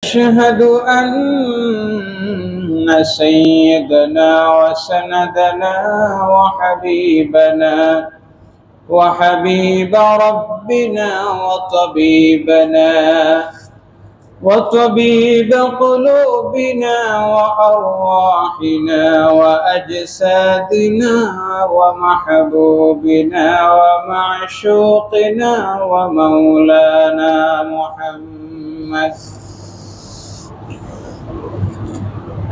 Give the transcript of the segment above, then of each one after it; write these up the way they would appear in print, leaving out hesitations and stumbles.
أشهد أن سيدنا وسندنا وحبيب ربنا وطبيب قلوبنا وأرواحنا وأجسادنا ومحبوبنا ومعشوقنا ومولانا محمد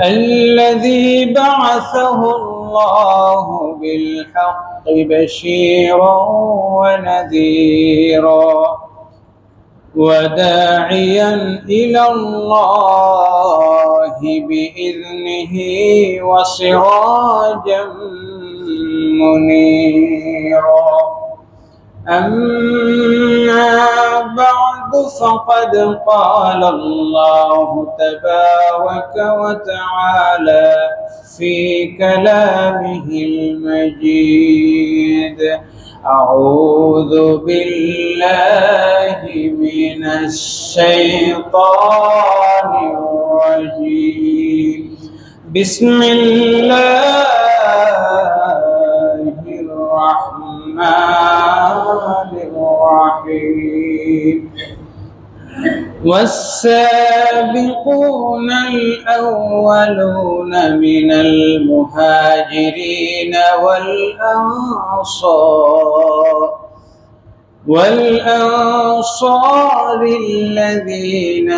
الذي بعثه الله بالحق بشيرا ونذيرا وداعيا إلى الله بإذنه وسراجا منيرا أما بعد فقد قال الله تبارك وتعالى في كلامه المجيد أعوذ بالله من الشيطان الرجيم بسم الله الرحمن الرحيم والسابقون الأولون من المهاجرين والأنصار الذين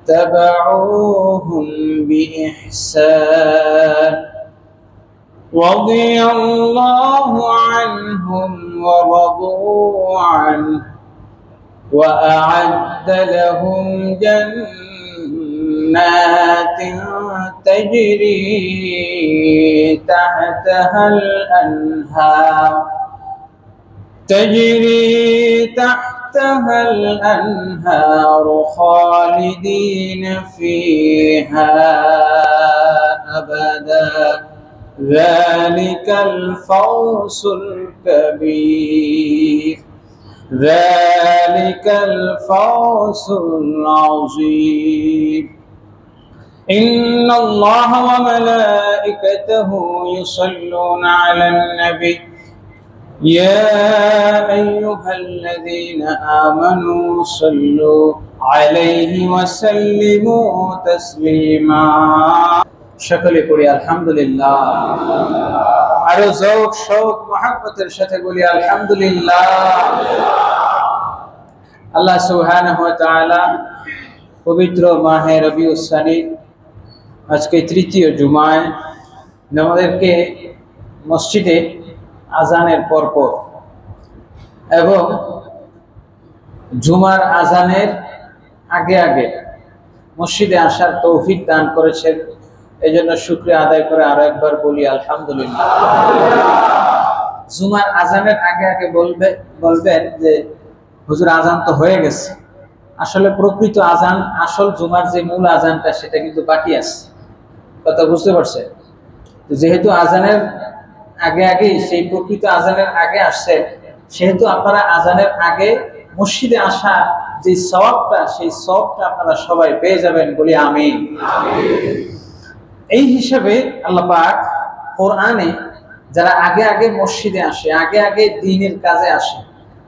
اتبعوهم بإحسان رضي الله عنهم ورضوا عنه وأعد لهم جنات تجري تحتها الأنهار خالدين فيها أبدا ذلك الفوز العظيم إن الله وملائكته يصلون على النبي يا أيها الذين آمنوا صلوا عليه وسلموا تسليما সকলে পড়ি আলহামদুলিল্লাহ আরো যৌক শৌক মহব্বতের সাথে বলি আলহামদুলিল্লাহ আল্লাহ সুবহানাহু ওয়া তাআলা পবিত্র মাহে রবিউল সানি আজকে তৃতীয় জুমায় আমাদেরকে মসজিদে আজানের পরপর এবং জুমার আজানের আগে আগে মসজিদে আসার তৌফিক দান করেছেন এই জন্য শুকরিয়া আদায় করে আরো একবার বলি আলহামদুলিল্লাহ জুমার আজানের আগে আগে বলবেন যে হুজুর আজান তো হয়ে গেছে আসলে প্রকৃত আজান আসল জুমার যে মূল আজানটা সেটা কিন্তু বাকি আছে কথা বুঝতে পারছেন যেহেতু আজানের আগে আগে সেই প্রকৃত আজানের আগে আসছে সেহেতু আপনারা আজানের আগে মসজিদে আসা যে সওয়াবটা সেই সওয়াবটা আপনারা সবাই পেয়ে যাবেন বলি আমিন এই হিসাবে আল্লাহ পাক কোরআনে যারা আগে আগে মসজিদে আসে আগে আগে দ্বীনের কাজে আসে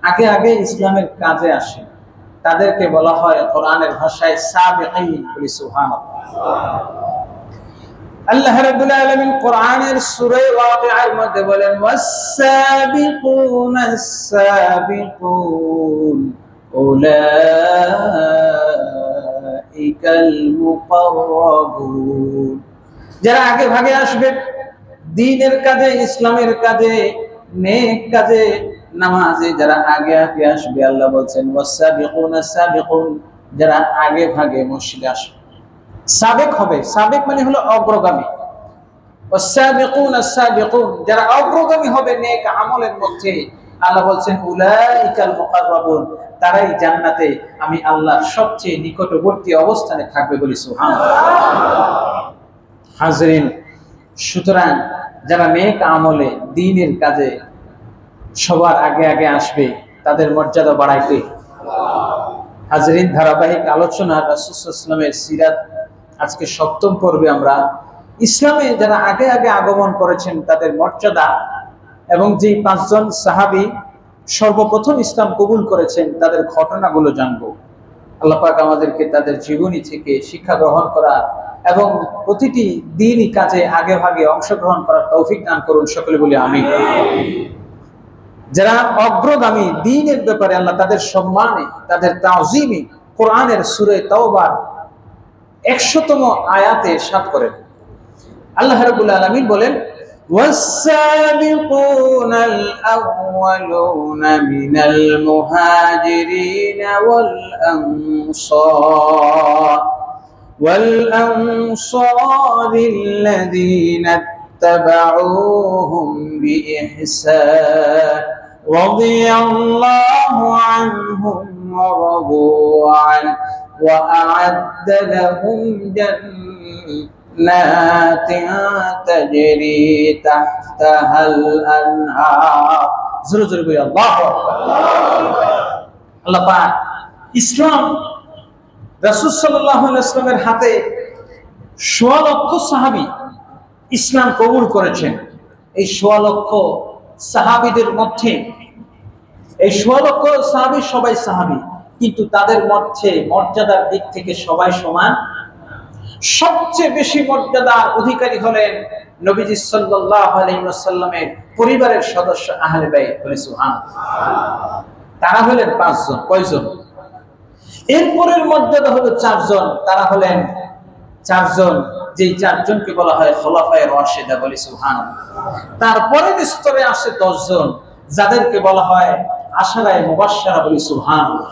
আগে আগে ইসলামের কাজে আসে তাদেরকে বলা হয় কোরআনের ভাষায় সাবিকিন বলি সুবহানাল্লাহ আল্লাহ রাব্বুল আলামিন কোরআনের সূরা ওয়াকিআর মধ্যে বলেন ওয়াস-সাবিকুনাস সাবিকুন উলাইকাল মুকাররাবুন যারা আগে ভাগে আসবে দ্বীনের কাজে ইসলামের কাজে নেক কাজে নামাজে যারা আগে আগে আসবে আল্লাহ বলেন ওয়াস-সাবিকুনাস সাবিকুন যারা আগে ভাগে মসজিদে আসবে সাবেক হবে সাবেক মানে হলো অগ্রগামী ওয়াস-সাবিকুন আস-সাবিকুন যারা অগ্রগামী হবে নেক আমলের মধ্যে আল্লাহ বলেন উলাইকাল মুকাররাবুন তারাই জান্নাতে আমি আল্লাহর সবচেয়ে নিকটবর্তী অবস্থানে থাকবে বলি সুবহানাল্লাহ হাজরিন সুতরাং যারা নেক আমলে দ্বীনের কাজে সবার আগে আগে আসবে তাদের মর্যাদা বাড়াইতে হাজরিন, ধারাবাহিক আলোচনা রাসূল সাল্লাল্লাহু আলাইহি ওয়াসাল্লামের সিরাত, আজকে ৭ম পর্বে আমরা ইসলামে যারা আগে আগে আগমন করেছেন তাদের মর্যাদা এবং যেই ৫ জন সাহাবী সর্বপ্রথম ইসলাম কবুল করেছেন তাদের ঘটনাগুলো জানবো। আল্লাহ পাক আমাদেরকে তাদের জীবনী থেকে শিক্ষা গ্রহণ করা এবং প্রতিটি দিনই কাজে আগে ভাগে অংশগ্রহণ করার তৌফিক দান করুন, সকলে বলি আমিন। যারা অগ্রগামী দ্বীনের ব্যাপারে আল্লাহ তাদের সম্মানে, তাদের তাওজিমে কোরআনের সূরা তাওবার ১০০তম আয়াতে ইরশাদ করেন, আল্লাহ রাব্বুল আলামিন বলেন, والسابقون الأولون من المهاجرين والأنصار الذين اتبعوهم بإحسان رضي الله عنهم ورضوا عنه وأعد لهم جنات تجري تحتها الأنهار। জোরে জোরে বলি আল্লাহু আকবার। আল্লাহ পাক ইসলাম রাসূল সাল্লাল্লাহু আলাইহি ওয়াসাল্লামের হাতে ১৬ লক্ষ সাহাবী ইসলাম কবুল করেছেন। এই ১৬ লক্ষ সাহাবীদের মধ্যে এই ১৬ লক্ষ সাহাবী সবাই সাহাবী, কিন্তু তাদের মধ্যে মর্যাদার দিক থেকে সবাই সমান। সবচেয়ে বেশি মর্যাদার অধিকারী হলেন নবীজি সাল্লাল্লাহু আলাইহি ওয়াসাল্লামের পরিবারের সদস্য আহলে বাইত, বলে সুবহানাল্লাহ। তারা হলেন ৫ জন। কয়জন? এরপরের মর্যাদা হলো ৪ জন। তারা হলেন ৪ জন, যেই ৪ জনকে বলা হয় খোলাফায়ে রাশিদা, বলে সুবহানাল্লাহ। তারপরের স্তরে আসে ১০ জন, যাদেরকে বলা হয় আশারায়ে মুবাশশারা, বলে সুবহানাল্লাহ।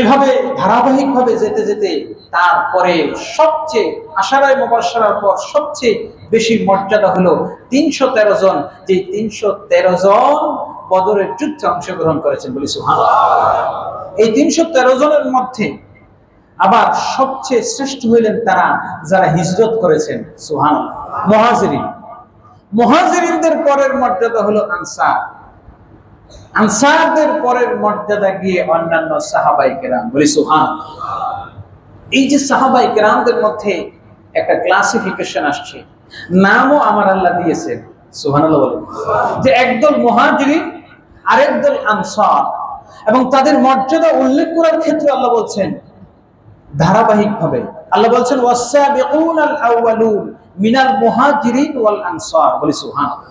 এভাবে ধারাবাহিকভাবে যেতে যেতে তারপরে সবচেয়ে আশারায়ে মুবাশশারার পর সবচেয়ে বেশি মর্যাদা হলো ৩১৩ জন, যে ৩১৩ জন বদরের যুদ্ধে অংশগ্রহণ করেছেন, বলি সুবহানাল্লাহ। এই ৩১৩ জনের মধ্যে আবার সবচেয়ে শ্রেষ্ঠ হইলেন তারা যারা হিজরত করেছেন, সুবহানাল্লাহ। মুহাজিরিন, মুহাজিরিনদের পরের মর্যাদা হলো আনসার, আনসারদের পরের মর্যাদা গিয়ে অন্যান্য সাহাবায়ে কেরাম, বলি সুবহানাল্লাহ। এই যে সাহাবায়ে কেরামদের মধ্যে একটা ক্লাসিফিকেশন আসছে, নামও আমার আল্লাহ দিয়েছেন, সুবহানাল্লাহ বলেন, যে একদল মুহাজিরিন আরেকদল আনসার, এবং তাদের মর্যাদা উল্লেখ করার ক্ষেত্রে আল্লাহ বলছেন ধারাবাহিকভাবে, আল্লাহ বলছেন ওয়াস-সাবিকুনাল আউয়ালুন মিনাল মুহাজিরিন ওয়াল আনসার, বলি সুবহানাল্লাহ।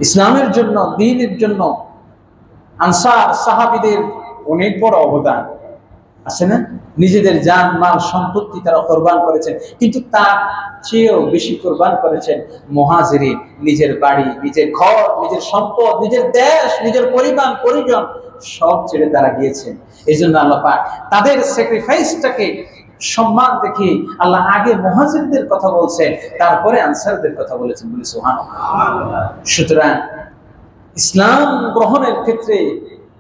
ইসলামের জন্য, দ্বীনের জন্য আনসার সাহাবীদের অনেক বড় অবদান আছে না? নিজেদের জান মাল সম্পত্তি তারা কোরবান করেছেন, কিন্তু তার চেয়েও বেশি কোরবান করেছেন মুহাজিরিন। নিজের বাড়ি, নিজের ঘর, নিজের সম্পদ, নিজের দেশ, নিজের পরিবার পরিজন সব ছেড়ে তারা গিয়েছেন। এই জন্য আল্লাহ পাক তাদের স্যাক্রিফাইসটাকে সম্মান দেখে আল্লাহ আগে মুহাজিরদের কথা বলছেন, তারপরে আনসারদের কথা বলেছেন, বলি সুবহানাল্লাহ। সুতরাং ইসলাম গ্রহণের ক্ষেত্রে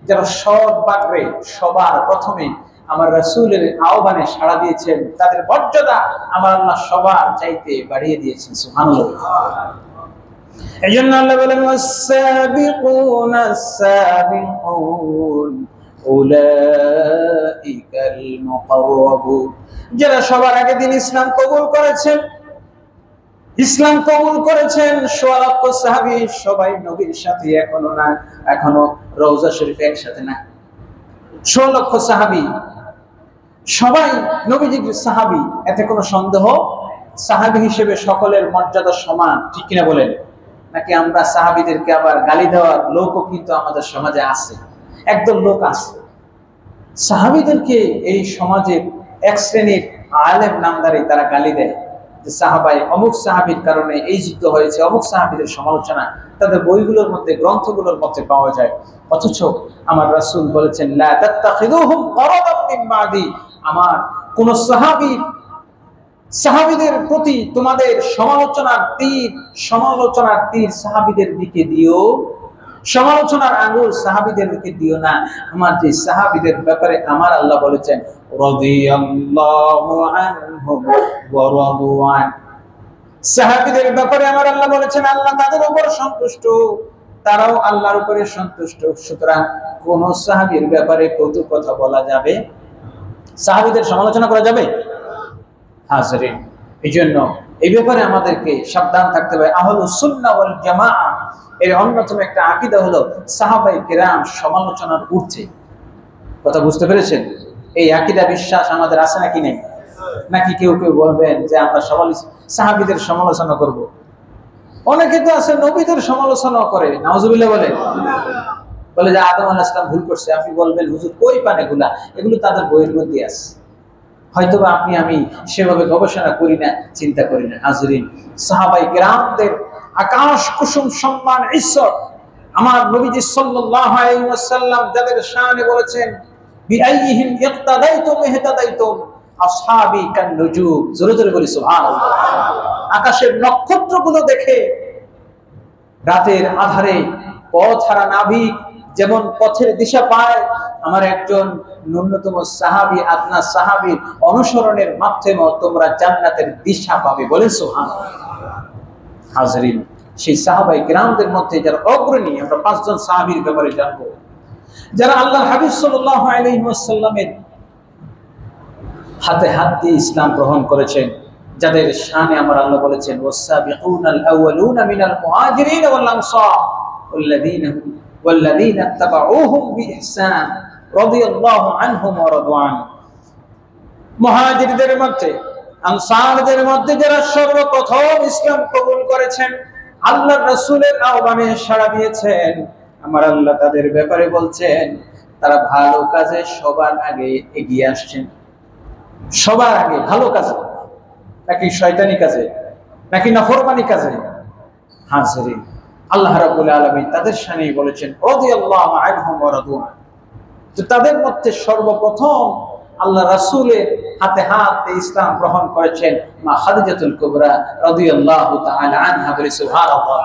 যারা সর্বাগ্রে সবার প্রথমে আমার রাসূলের আহ্বানে সাড়া দিয়েছেন, তাদের মর্যাদা আমার আল্লাহ সবার চাইতে বাড়িয়ে দিয়েছেন, সুবহানাল্লাহ। এইজন্য আল্লাহ বলেন ওয়াস-সাবিকুনাস সাবিকুন উলাইকাল মুকাররাবুন। যারা সবার আগে দিন ইসলাম কবুল করেছেন, ইসলাম কবুল করেছেন ১৬ লক্ষ সাহাবী, সবাই নবীর সাথে এখনো রওজা শরীফে একসাথে না। ১৬ লক্ষ সাহাবী সবাই নবীজির সাহাবী, এতে কোনো সন্দেহ? সাহাবী হিসেবে সকলের মর্যাদা সমান, ঠিক কিনা বলেন? নাকি আমরা সাহাবীদেরকে আবার গালি দেওয়ার লোকও কিন্তু আমাদের সমাজে আছে। একদল লোক আছে সাহাবীদেরকে এই সমাজের এক শ্রেণীর আলেম নামদারি, তারা গালি দেয় যে সাহাবায়ে অমুক সাহাবীর কারণে এই যুদ্ধ হয়েছে, অমুক সাহাবীদের সমালোচনা তাদের বইগুলোর মধ্যে, গ্রন্থগুলোর মধ্যে পাওয়া যায়। অথচ আমার রাসূল বলেছেন লা তাত্তাখিযুহুম গরাদাম মিন বাদি, আমার কোন সাহাবীদের প্রতি তোমাদের সমালোচনার তীর সাহাবীদের দিকে দিও, সমালোচনার আঙ্গুল সাহাবীদের দিকে দিও না। আমার যে সাহাবীদের ব্যাপারে আমার আল্লাহ বলেছেন রাদিয়াল্লাহু আনহুম ওয়া রাদু আন, সাহাবীদের ব্যাপারে আমার আল্লাহ বলেছেন আল্লাহ তাদের উপর সন্তুষ্ট, তারাও আল্লাহর উপরে সন্তুষ্ট। সুতরাং কোন সাহাবীর ব্যাপারে কটু কথা বলা যাবে, সাহাবীদের সমালোচনা করা যাবে? হাজরিন, এই জন্য এই ব্যাপারে আমাদেরকে সাবধান থাকতে হবে। আহলুস সুন্নাহ ওয়াল জামাআহ এর অন্যতম একটা আকীদা হলো সাহাবায়ে কেরাম সমালোচনার ঊর্ধ্বে। কথা বুঝতে পেরেছেন? এই আকীদা বিশ্বাস আমাদের আছে নাকি নেই? নাকি কেউ কেউ বলবেন যে আমরা সবাই সাহাবীদের সমালোচনা করব? অনেকে তো আছে নবীদের সমালোচনা করে, নাউজুবিল্লাহ বলে, বলে যে আদম আলাইহিস সালাম ভুল করছে। আপনি বলবেন হুজুর কই পান এগুলা? এগুলো তাদের বইয়ের মধ্যে আছে, হয়তোবা আপনি আমি সেভাবে গবেষণা করি না, চিন্তা করি না। হাজরিন, সাহাবায়ে কেরামদের আকাশ কুসুম সম্মান ইজ্জত আমার নবীজি সাল্লাল্লাহু আলাইহি ওয়াসাল্লাম যাদের শানে বলেছেন বিআইহিম ইক্তাদাইতুম ইহতাদাইতুম আসহাবি কান নুজুম। জোরে জোরে বলি সুবহানাল্লাহ। আকাশের নক্ষত্রগুলো দেখে রাতের আধারে পথহারা নাবিক যেমন পথের দিশা পায়, আমার একজন ন্যূনতম সাহাবী আদনা সাহাবীর অনুসরণের মাধ্যমে তোমরা জান্নাতের দিশা পাবে। বলেন সুবহানাল্লাহ। হাজরিন, সেই সাহাবায়ে কেরামদের মধ্যে যারা অগ্রণী, আমরা 5 জন সাহাবীর ব্যাপারে জানবো যারা আল্লাহর হাবিব সাল্লাল্লাহু আলাইহি ওয়াসাল্লামের হাতে হাত দিয়ে ইসলাম গ্রহণ করেছেন, যাদের শানে আমার আল্লাহ বলেছেন ওয়াসাবিকুনাল আউয়ালুনা মিনাল মুহাজিরিন ওয়াল আনসার ওয়াল্লাযীনা ইত্তাবাউহুম বিইহসান রাদিয়াল্লাহু আনহুম ওয়া রাদু আন। মুহাজিরদের মধ্যে, আনসারদের মধ্যে যারা সর্বপ্রথম ইসলাম কবুল করেছেন, আল্লাহর রাসূলের আহ্বানে সাড়া দিয়েছেন, আমার আল্লাহ তাদের ব্যাপারে বলছেন তারা ভালো কাজে সবার আগে এগিয়ে আসছেন। সবার আগে ভালো কাজে, নাকি শয়তানি কাজে, নাকি নাফরমানি কাজে? হাজরিন, আল্লাহ রাব্বুল আলামিন তাদের শানেই বলেছেন রাদিয়াল্লাহু আনহুম ওয়া রাদু আন। তো তাদের মধ্যে সর্বপ্রথম আল্লাহ রাসূলের হাতে হাত দিয়ে ইসলাম গ্রহণ করেছেন মা খাদিজাতুল কুবরা রাদিয়াল্লাহু তাআলা আনহা। বলে সুবহানাল্লাহ।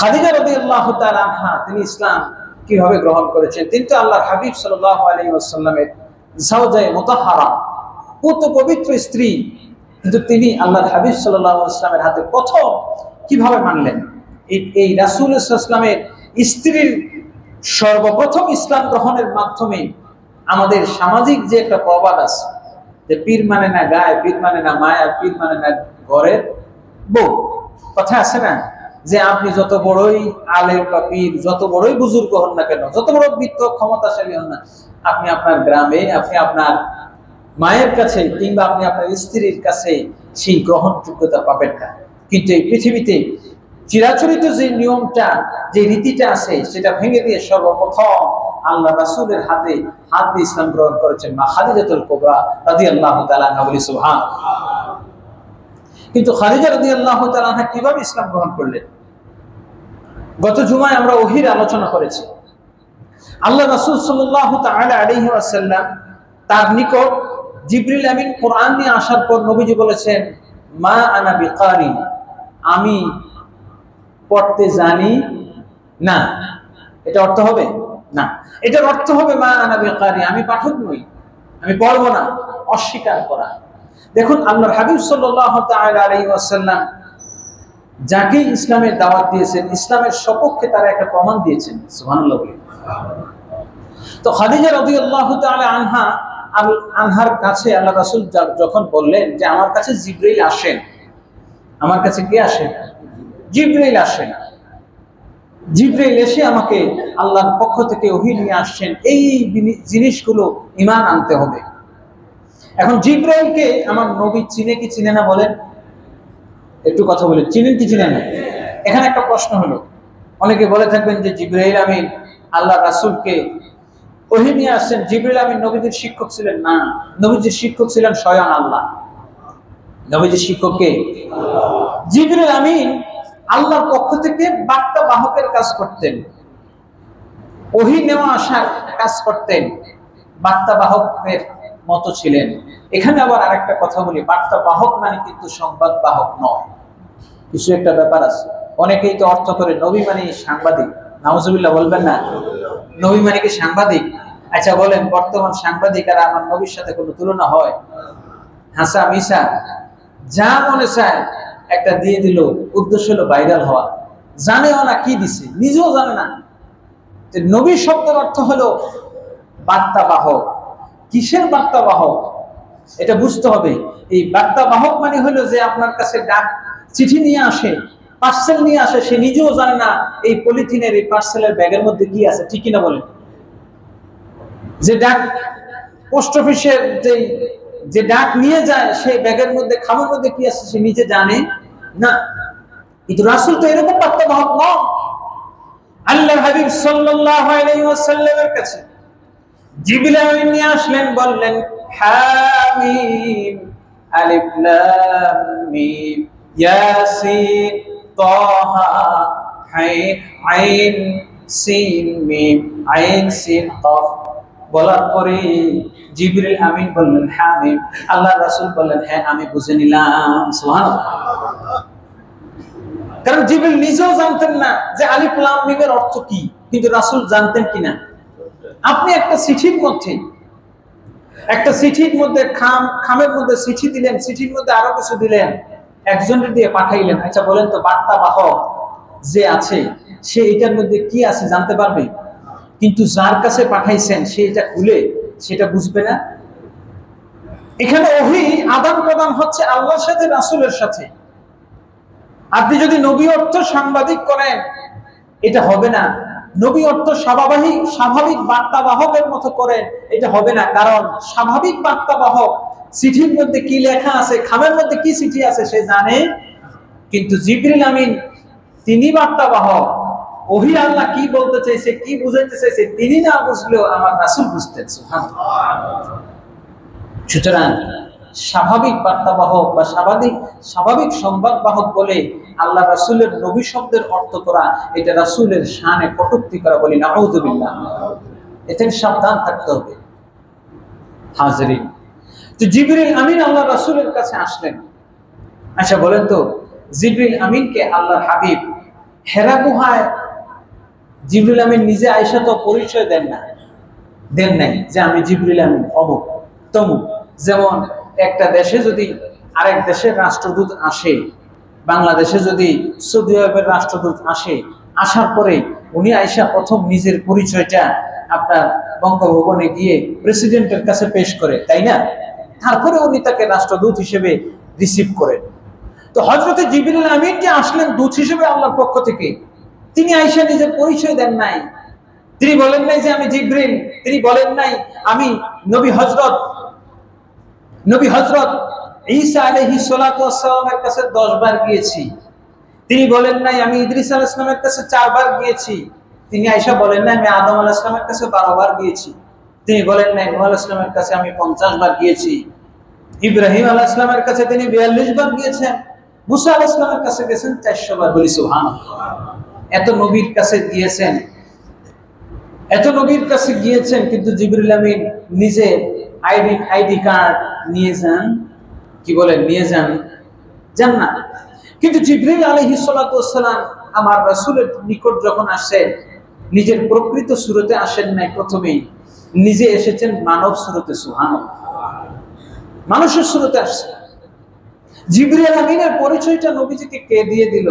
খাদিজা রাদিয়াল্লাহু তাআলা আনহা তিনি ইসলাম কিভাবে গ্রহণ করেছেন? তিনি তো আল্লাহর হাবিব সাল্লাল্লাহু আলাইহি ওয়াসাল্লামের জাওজায়ে মুতাহহারা, পুত পবিত্র স্ত্রী, কিন্তু তিনি আল্লাহর হাবিব সাল্লাল্লাহু আলাইহি ওয়াসাল্লামের হাতে প্রথম কিভাবে মানলেন? এই রাসূল সাল্লাল্লাহু আলাইহি ওয়াসাল্লামের স্ত্রীর সর্বপ্রথম ইসলাম গ্রহণের মাধ্যমে আমাদের সামাজিক যে একটা প্রবাদ আছে যে পীর মানে না গায়, পীর মানে না মায়া, পীর মানে না ঘরের বউ, কথা আছে না? যে আপনি যত বড়ই আলেম বা পীর, যত বড়ই বুজুর্গ হন না কেন, যত বড় বিত্ত ক্ষমতাশালী হন না, আপনি আপনার গ্রামে, আপনি আপনার মায়ের কাছে কিংবা আপনি আপনার স্ত্রীর কাছে সেই গ্রহণযোগ্যতা পাবেন না। কিন্তু এই পৃথিবীতে চিরাচরিত যে নিয়মটা, যে রীতিটা আছে, সেটা ভেঙে দিয়ে সর্বপ্রথম আল্লাহ রাসূলের হাতে হাত দিয়ে ইসলাম গ্রহণ করেছেন মা খাদিজাতুল কুবরা রাদিয়াল্লাহু তাআলা আনহা। বলি সুবহানাল্লাহ। কিন্তু খাদিজা রাদিয়াল্লাহু তাআলা আনহা কিভাবে ইসলাম গ্রহণ করলেন? গত জুমায় আমরা ওহীর আলোচনা করেছি। আল্লাহ রাসূল সাল্লাল্লাহু তাআলা আলাইহি ওয়াসাল্লাম তার নিকট জিবরিল আমিন কোরআন নিয়ে আসার পর নবীজি বলেছেন মা আনা বিকারি, আমি পড়তে জানি না। এটা অর্থ হবে না, এটার অর্থ হবে মা আনা বিকারি, আমি পাঠক নই, আমি পড়বো না, অস্বীকার করা। দেখুন, আল্লাহর হাবিব সাল্লাল্লাহু তাআলা আলাইহি ওয়াসাল্লাম যাকে ইসলামের দাওয়াত দিয়েছেন, ইসলামের সপক্ষে তারা একটা প্রমাণ দিয়েছেন। সুবহানাল্লাহ বলি। তো খাদিজা রাদিয়াল্লাহু তাআলা আনহার কাছে আল্লাহ রাসূল যখন বললেন যে আমার কাছে জিবরাইল আসেন, আমার কাছে কে আসেন? জিবরাইল আসেন। জিবরাইল এসে আমাকে আল্লাহর পক্ষ থেকে ওহী নিয়ে আসছেন, এই জিনিসগুলো ঈমান আনতে হবে। এখন জিবরাইলকে আমার নবী চিনে কি চিনে না বলেন? একটু কথা বলে, চিনেন কি চিনেন না? এখানে একটা প্রশ্ন হলো, অনেকে বলে থাকবেন যে জিবরাইল আমিন আল্লাহ রাসূলকে ওহী নিয়ে আসছেন, জিবরাইল আমিন নবীদের শিক্ষক ছিলেন না, নবীজির শিক্ষক ছিলেন স্বয়ং আল্লাহ। নবীজির শিক্ষক কে? জিবরাইল আমিন আল্লাহর পক্ষ থেকে বার্তা বাহকের কাজ করতেন, ওহী নেওয়া আসার কাজ করতেন, বার্তা বাহকের মতো ছিলেন। এখানে আবার আরেকটা কথা বলি, বার্তা বাহক মানে কিন্তু সংবাদ বাহক নয়, কিছু একটা ব্যাপার আছে। অনেকেই তো অর্থ করে নবী মানে সাংবাদিক। নাউজুবিল্লাহ বলবেন না? নবী মানে কি সাংবাদিক? আচ্ছা বলেন, বর্তমান সাংবাদিক আর আমার নবীর সাথে কোনো তুলনা হয়? হাসা মিশা যা মনে চায় একটা দিয়ে দিল, উদ্দেশ্য হলো ভাইরাল হওয়া। জানেও না কি দিছে, নিজেও জানে না। যে নবী শব্দের অর্থ হলো বার্তাবাহক। কিসের বার্তাবাহক এটা বুঝতে হবে। এই বার্তাবাহক মানে হলো যে আপনার কাছে ডাক চিঠি নিয়ে আসে, পার্সেল নিয়ে আসে, সে নিজেও জানে না এই পলিথিনের এই পার্সেলের ব্যাগের মধ্যে কি আছে, ঠিক কিনা বলেন? যে ডাক পোস্ট অফিসের যে ডাক নিয়ে যায়, সেই ব্যাগের মধ্যে খামের মধ্যে কি আছে সে নিজে জানে না। কিন্তু রাসূল তো এরকম বার্তাবাহক নন। আল্লাহর হাবিব সাল্লাল্লাহু আলাইহি ওয়াসাল্লামের কাছে জিবরিল আমিন নিয়ে আসলেন, বললেন হামিম আলিফ লাম মিম ইয়াসিন তাহা আইন সিন মিম আইন সিন কফ। বলার পরে জিবরিল আমিন বললেন হামিম। আল্লাহর রাসূল বললেন হ্যাঁ আমি বুঝে নিলাম। সুবহানাল্লাহ। কারণ জিবরিল নিজেও জানতেন না যে আলিফ লাম মিমের অর্থ কি, কিন্তু রাসূল জানতেন কিনা। আপনি একটা চিঠির মধ্যে খামের মধ্যে চিঠি দিলেন, চিঠির মধ্যে আরো কিছু দিলেন, একজনের দিয়ে পাঠাইলেন। আচ্ছা বলেন তো বার্তাবাহক যে আছে সে এটার মধ্যে কি আছে জানতে পারবে? কিন্তু যার কাছে পাঠাইছেন সে এটা খুলে সেটা বুঝবে না। এখানে ওহী আদান প্রদান হচ্ছে আল্লাহর সাথে, রাসূলের সাথে। আপনি যদি নবী অর্থ সাংবাদিক করেন এটা হবে না। নবী অর্থ স্বাভাবিক বার্তাবাহকের মতো করেন এটা হবে না। কারণ স্বাভাবিক বার্তাবাহক চিঠির মধ্যে কি লেখা আছে, খামের মধ্যে কি চিঠি আছে সে জানে। কিন্তু জিবরিল আমিন তিনি বার্তাবাহক। ওহী আল্লাহ কি বলতে চাইছে, কি বুঝাইতে চাইছে তিনি না বুঝলেও আমার রাসূল বুঝতেন। সুবহানাল্লাহ। সুতরাং স্বাভাবিক বার্তাবাহক বা স্বাভাবিক সংবাদবাহক বলে আল্লাহ রাসূলের নবী শব্দের অর্থ করা, এটা রাসূলের শানে কটূক্তি করা, বলি নাউযুবিল্লাহ। এতে সাবধান থাকতে হবে হাজিরিন। তো জিবরিল আমিন আল্লাহ রাসূলের কাছে আসলেন। আচ্ছা বলেন তো জিবরিল আমিনকে আল্লাহর হাবিব হেরা গুহায় জিবরিল আমিন নিজে আয়েশা তো পরিচয় দেন নাই যে আমি জিবরিল আমিন অমুক তমুক। যেমন একটা দেশে যদি আরেক দেশের রাষ্ট্রদূত আসে, বাংলাদেশে যদি সৌদি আরবের রাষ্ট্রদূত আসে, আসার পরে উনি আয়েশা প্রথম নিজের পরিচয়টা আপনার বঙ্গভবনে গিয়ে প্রেসিডেন্টের কাছে পেশ করে, তাই না? তারপরে উনি তাকে রাষ্ট্রদূত হিসেবে রিসিভ করেন। তো হযরতে জিবরিল আমিন যে আসলেন দূত হিসেবে আল্লাহর পক্ষ থেকে, তিনি আয়েশা নিজের পরিচয় দেন নাই। তিনি বলেন নাই যে আমি জিবরিল, তিনি বলেন নাই আমি নবী হযরত ঈসা আলাইহিস সালাতু ওয়াস সালামের কাছে 10 বার গিয়েছি। তিনি বলেন নাই আমি ইদ্রিস আলাইহিস সালামের কাছে 4 বার গিয়েছি। তিনি আয়েশা বলেন নাই আমি আদম আলাইহিস সালামের কাছে 12 বার গিয়েছি। তিনি বলেন নাই নূহ আলাইহিস সালামের কাছে আমি 50 বার গিয়েছি। ইব্রাহিম আলাইহিস সালামের কাছে তিনি 42 বার গিয়েছেন। মুসা আলাইহিস সালামের কাছে গেছেন 400 বার। বলি সুবহানাল্লাহ। এত নবীর কাছে গিয়েছেন, কিন্তু জিবরিল আমিন নিজে আইডি কার্ড নিয়ে যান, কি বলেন, নিয়ে যান না। কিন্তু জিবরিল আলাইহিস সালাতু ওয়াস সালাম আমার রাসূলের নিকট যখন আসেন, নিজের প্রকৃত সুরতে আসেন নাই, প্রথমেই নিজে এসেছেন মানব সুরতে। সুবহানাল্লাহ। মানুষের সুরতে আসছেন। জিবরিল আমিনের পরিচয়টা নবীজিকে কে দিয়ে দিল?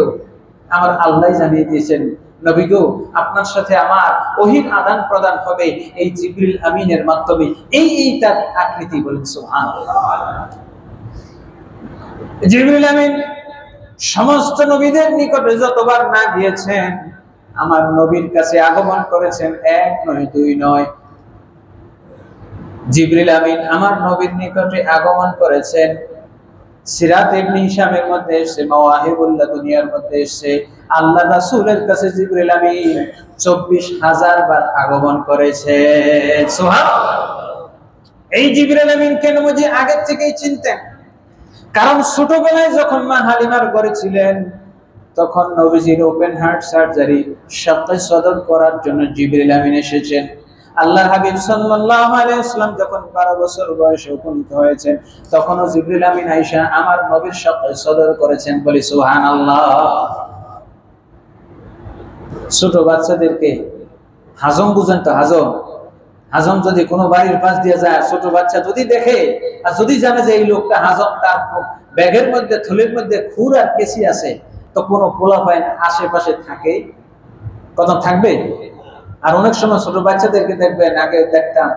আমার আল্লাহ জানিয়ে দিয়েছেন, নবী গো আপনার সাথে আমার ওহীর আদান প্রদান হবে এই জিবরিল আমিনের মাধ্যমে। এই তার আকৃতি। বলেন সুবহানাল্লাহ। জিবরিল আমিন সমস্ত নবীদের নিকটে যতবার না গিয়েছেন, আমার নবীর কাছে আগমন করেছেন 1 নয় 2 নয়। জিবরিল আমিন আমার নবীর নিকটে আগমন করেছেন সিরাত ইবনে হিশামের মধ্যে এসে, মাওয়াহিবুল্লাহ দুনিয়ার মধ্যে এসে আল্লাহ রাসূলের কাছে জিবরিল আমিন 24,000 বার আগমন করেছে। সুবহানাল্লাহ। এই জিবরিল আমিনকে নবীজি আগে থেকেই চিনতেন। কারণ ছোটবেলায় যখন মা হালিমার ঘরে ছিলেন, তখন নবীজির ওপেন হার্ট সার্জারি শাক্কে সদর করার জন্য জিবরিল আমিন এসেছেন। আল্লাহর হাবিব সাল্লাল্লাহু আলাইহি ওয়াসাল্লাম যখন 12 বছর বয়সে উপনীত হয়েছেন, তখনও জিবরিল আমিন আয়েশা আমার নবীর শাক্কে সদর করেছেন। বলি সুবহানাল্লাহ। ছোট বাচ্চাদেরকে হাজম বুঝেন তো, হাজম যদি কোনো বাড়ির পাশ দিয়ে যায়, ছোট বাচ্চা যদি দেখে আর যদি জানে যে এই লোকটা হাজম, তার ব্যাগের মধ্যে থলের মধ্যে খুর আর কেসি আছে, তো কোনো পোলাপাইন আশেপাশে থাকে, কথা থাকবে? আর অনেক সময় ছোট বাচ্চাদেরকে দেখবেন, আগে দেখতাম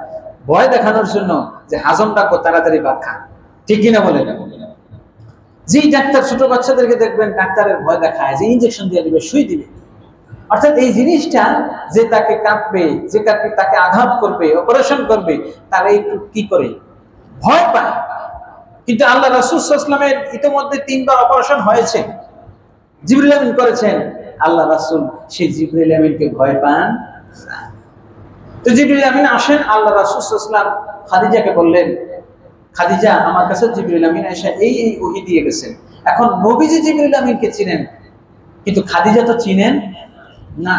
ভয় দেখানোর জন্য যে হাজমটা তাড়াতাড়ি ভাত খান, ঠিক কিনা বলে? যে ডাক্তার ছোট বাচ্চাদেরকে দেখবেন ডাক্তারের ভয় দেখায়, যে ইনজেকশন দিয়ে দিবে, সুই দিবে। অর্থাৎ এই জিনিসটা যে তাকে কাঁপবে, যে তাকে আঘাত করবে, অপারেশন করবে, তারা একটু কি করে ভয় পায়। কিন্তু আল্লাহ রাসূল সাল্লাল্লাহু আলাইহি ওয়াসাল্লামের ইতিমধ্যে 3 বার অপারেশন হয়েছে, জিবরিল আমিন করেছেন। আল্লাহ রাসূল সেই জিবরিল আমিনকে ভয় পান না। তো জিবরিল আমিন আসেন, আল্লাহ রাসূল সাল্লাল্লাহু আলাইহি ওয়াসাল্লাম খাদিজাকে বললেন, খাদিজা আমার কাছে জিবরিল আমিন এসে এই ওহী দিয়ে গেছেন। এখন নবীজি জিবরিল আমিনকে চিনেন, কিন্তু খাদিজা তো চিনেন না।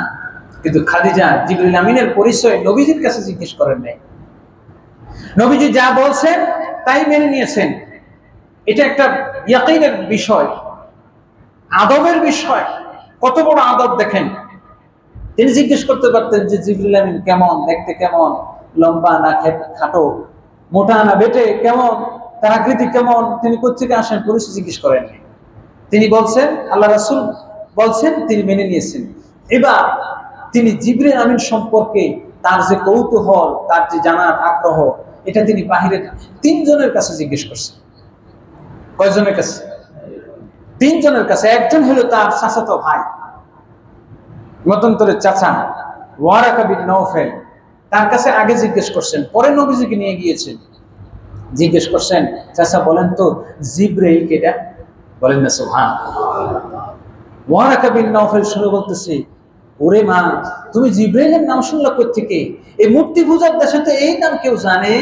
কিন্তু খাদিজা জিবরিল আমিনের পরিচয় নবীজির কাছে জিজ্ঞেস করেন নাই। নবীজি যা বলছেন তাই মেনে নিয়েছেন। এটা একটা ইয়াকিনের বিষয়, আদবের বিষয়। কত বড় আদব দেখেন। তিনি জিজ্ঞেস করতে পারতেন যে জিবরিল আমিন কেমন দেখতে, কেমন লম্বা না খাটো, মোটা না বেটে, কেমন তার আকৃতি কেমন, তিনি কোত্থেকে আসেন, পরিচয় জিজ্ঞেস করেননি। তিনি বলছেন, আল্লাহ রাসূল বলছেন, তিনি মেনে নিয়েছেন। এবার তিনি জিবরিল আমিন সম্পর্কে তার যে কৌতূহল, তার যে জানার আগ্রহ, এটা তিনি বাহিরে 3 জনের কাছে জিজ্ঞেস করছেন। কয়জনের কাছে? 3 জনের কাছে। একজন হলো তার চাচাতো ভাই, মতন্তরের চাচা ওয়ারাকা বিন নওফেল, তার কাছে আগে জিজ্ঞেস করছেন, পরে নবীজিকে নিয়ে গিয়েছেন। জিজ্ঞেস করছেন, চাচা বলেন তো জিবরাইল কেডা? বলেন না সুবহানাল্লাহ। ওয়ারাকা বিন নওফেল শুনে বলতেছে, ওরে মা, তুমি জিবরাইলের নাম শুনলা কই থেকে? এই মূর্তি পূজার দেশে তো এই নাম কেউ জানে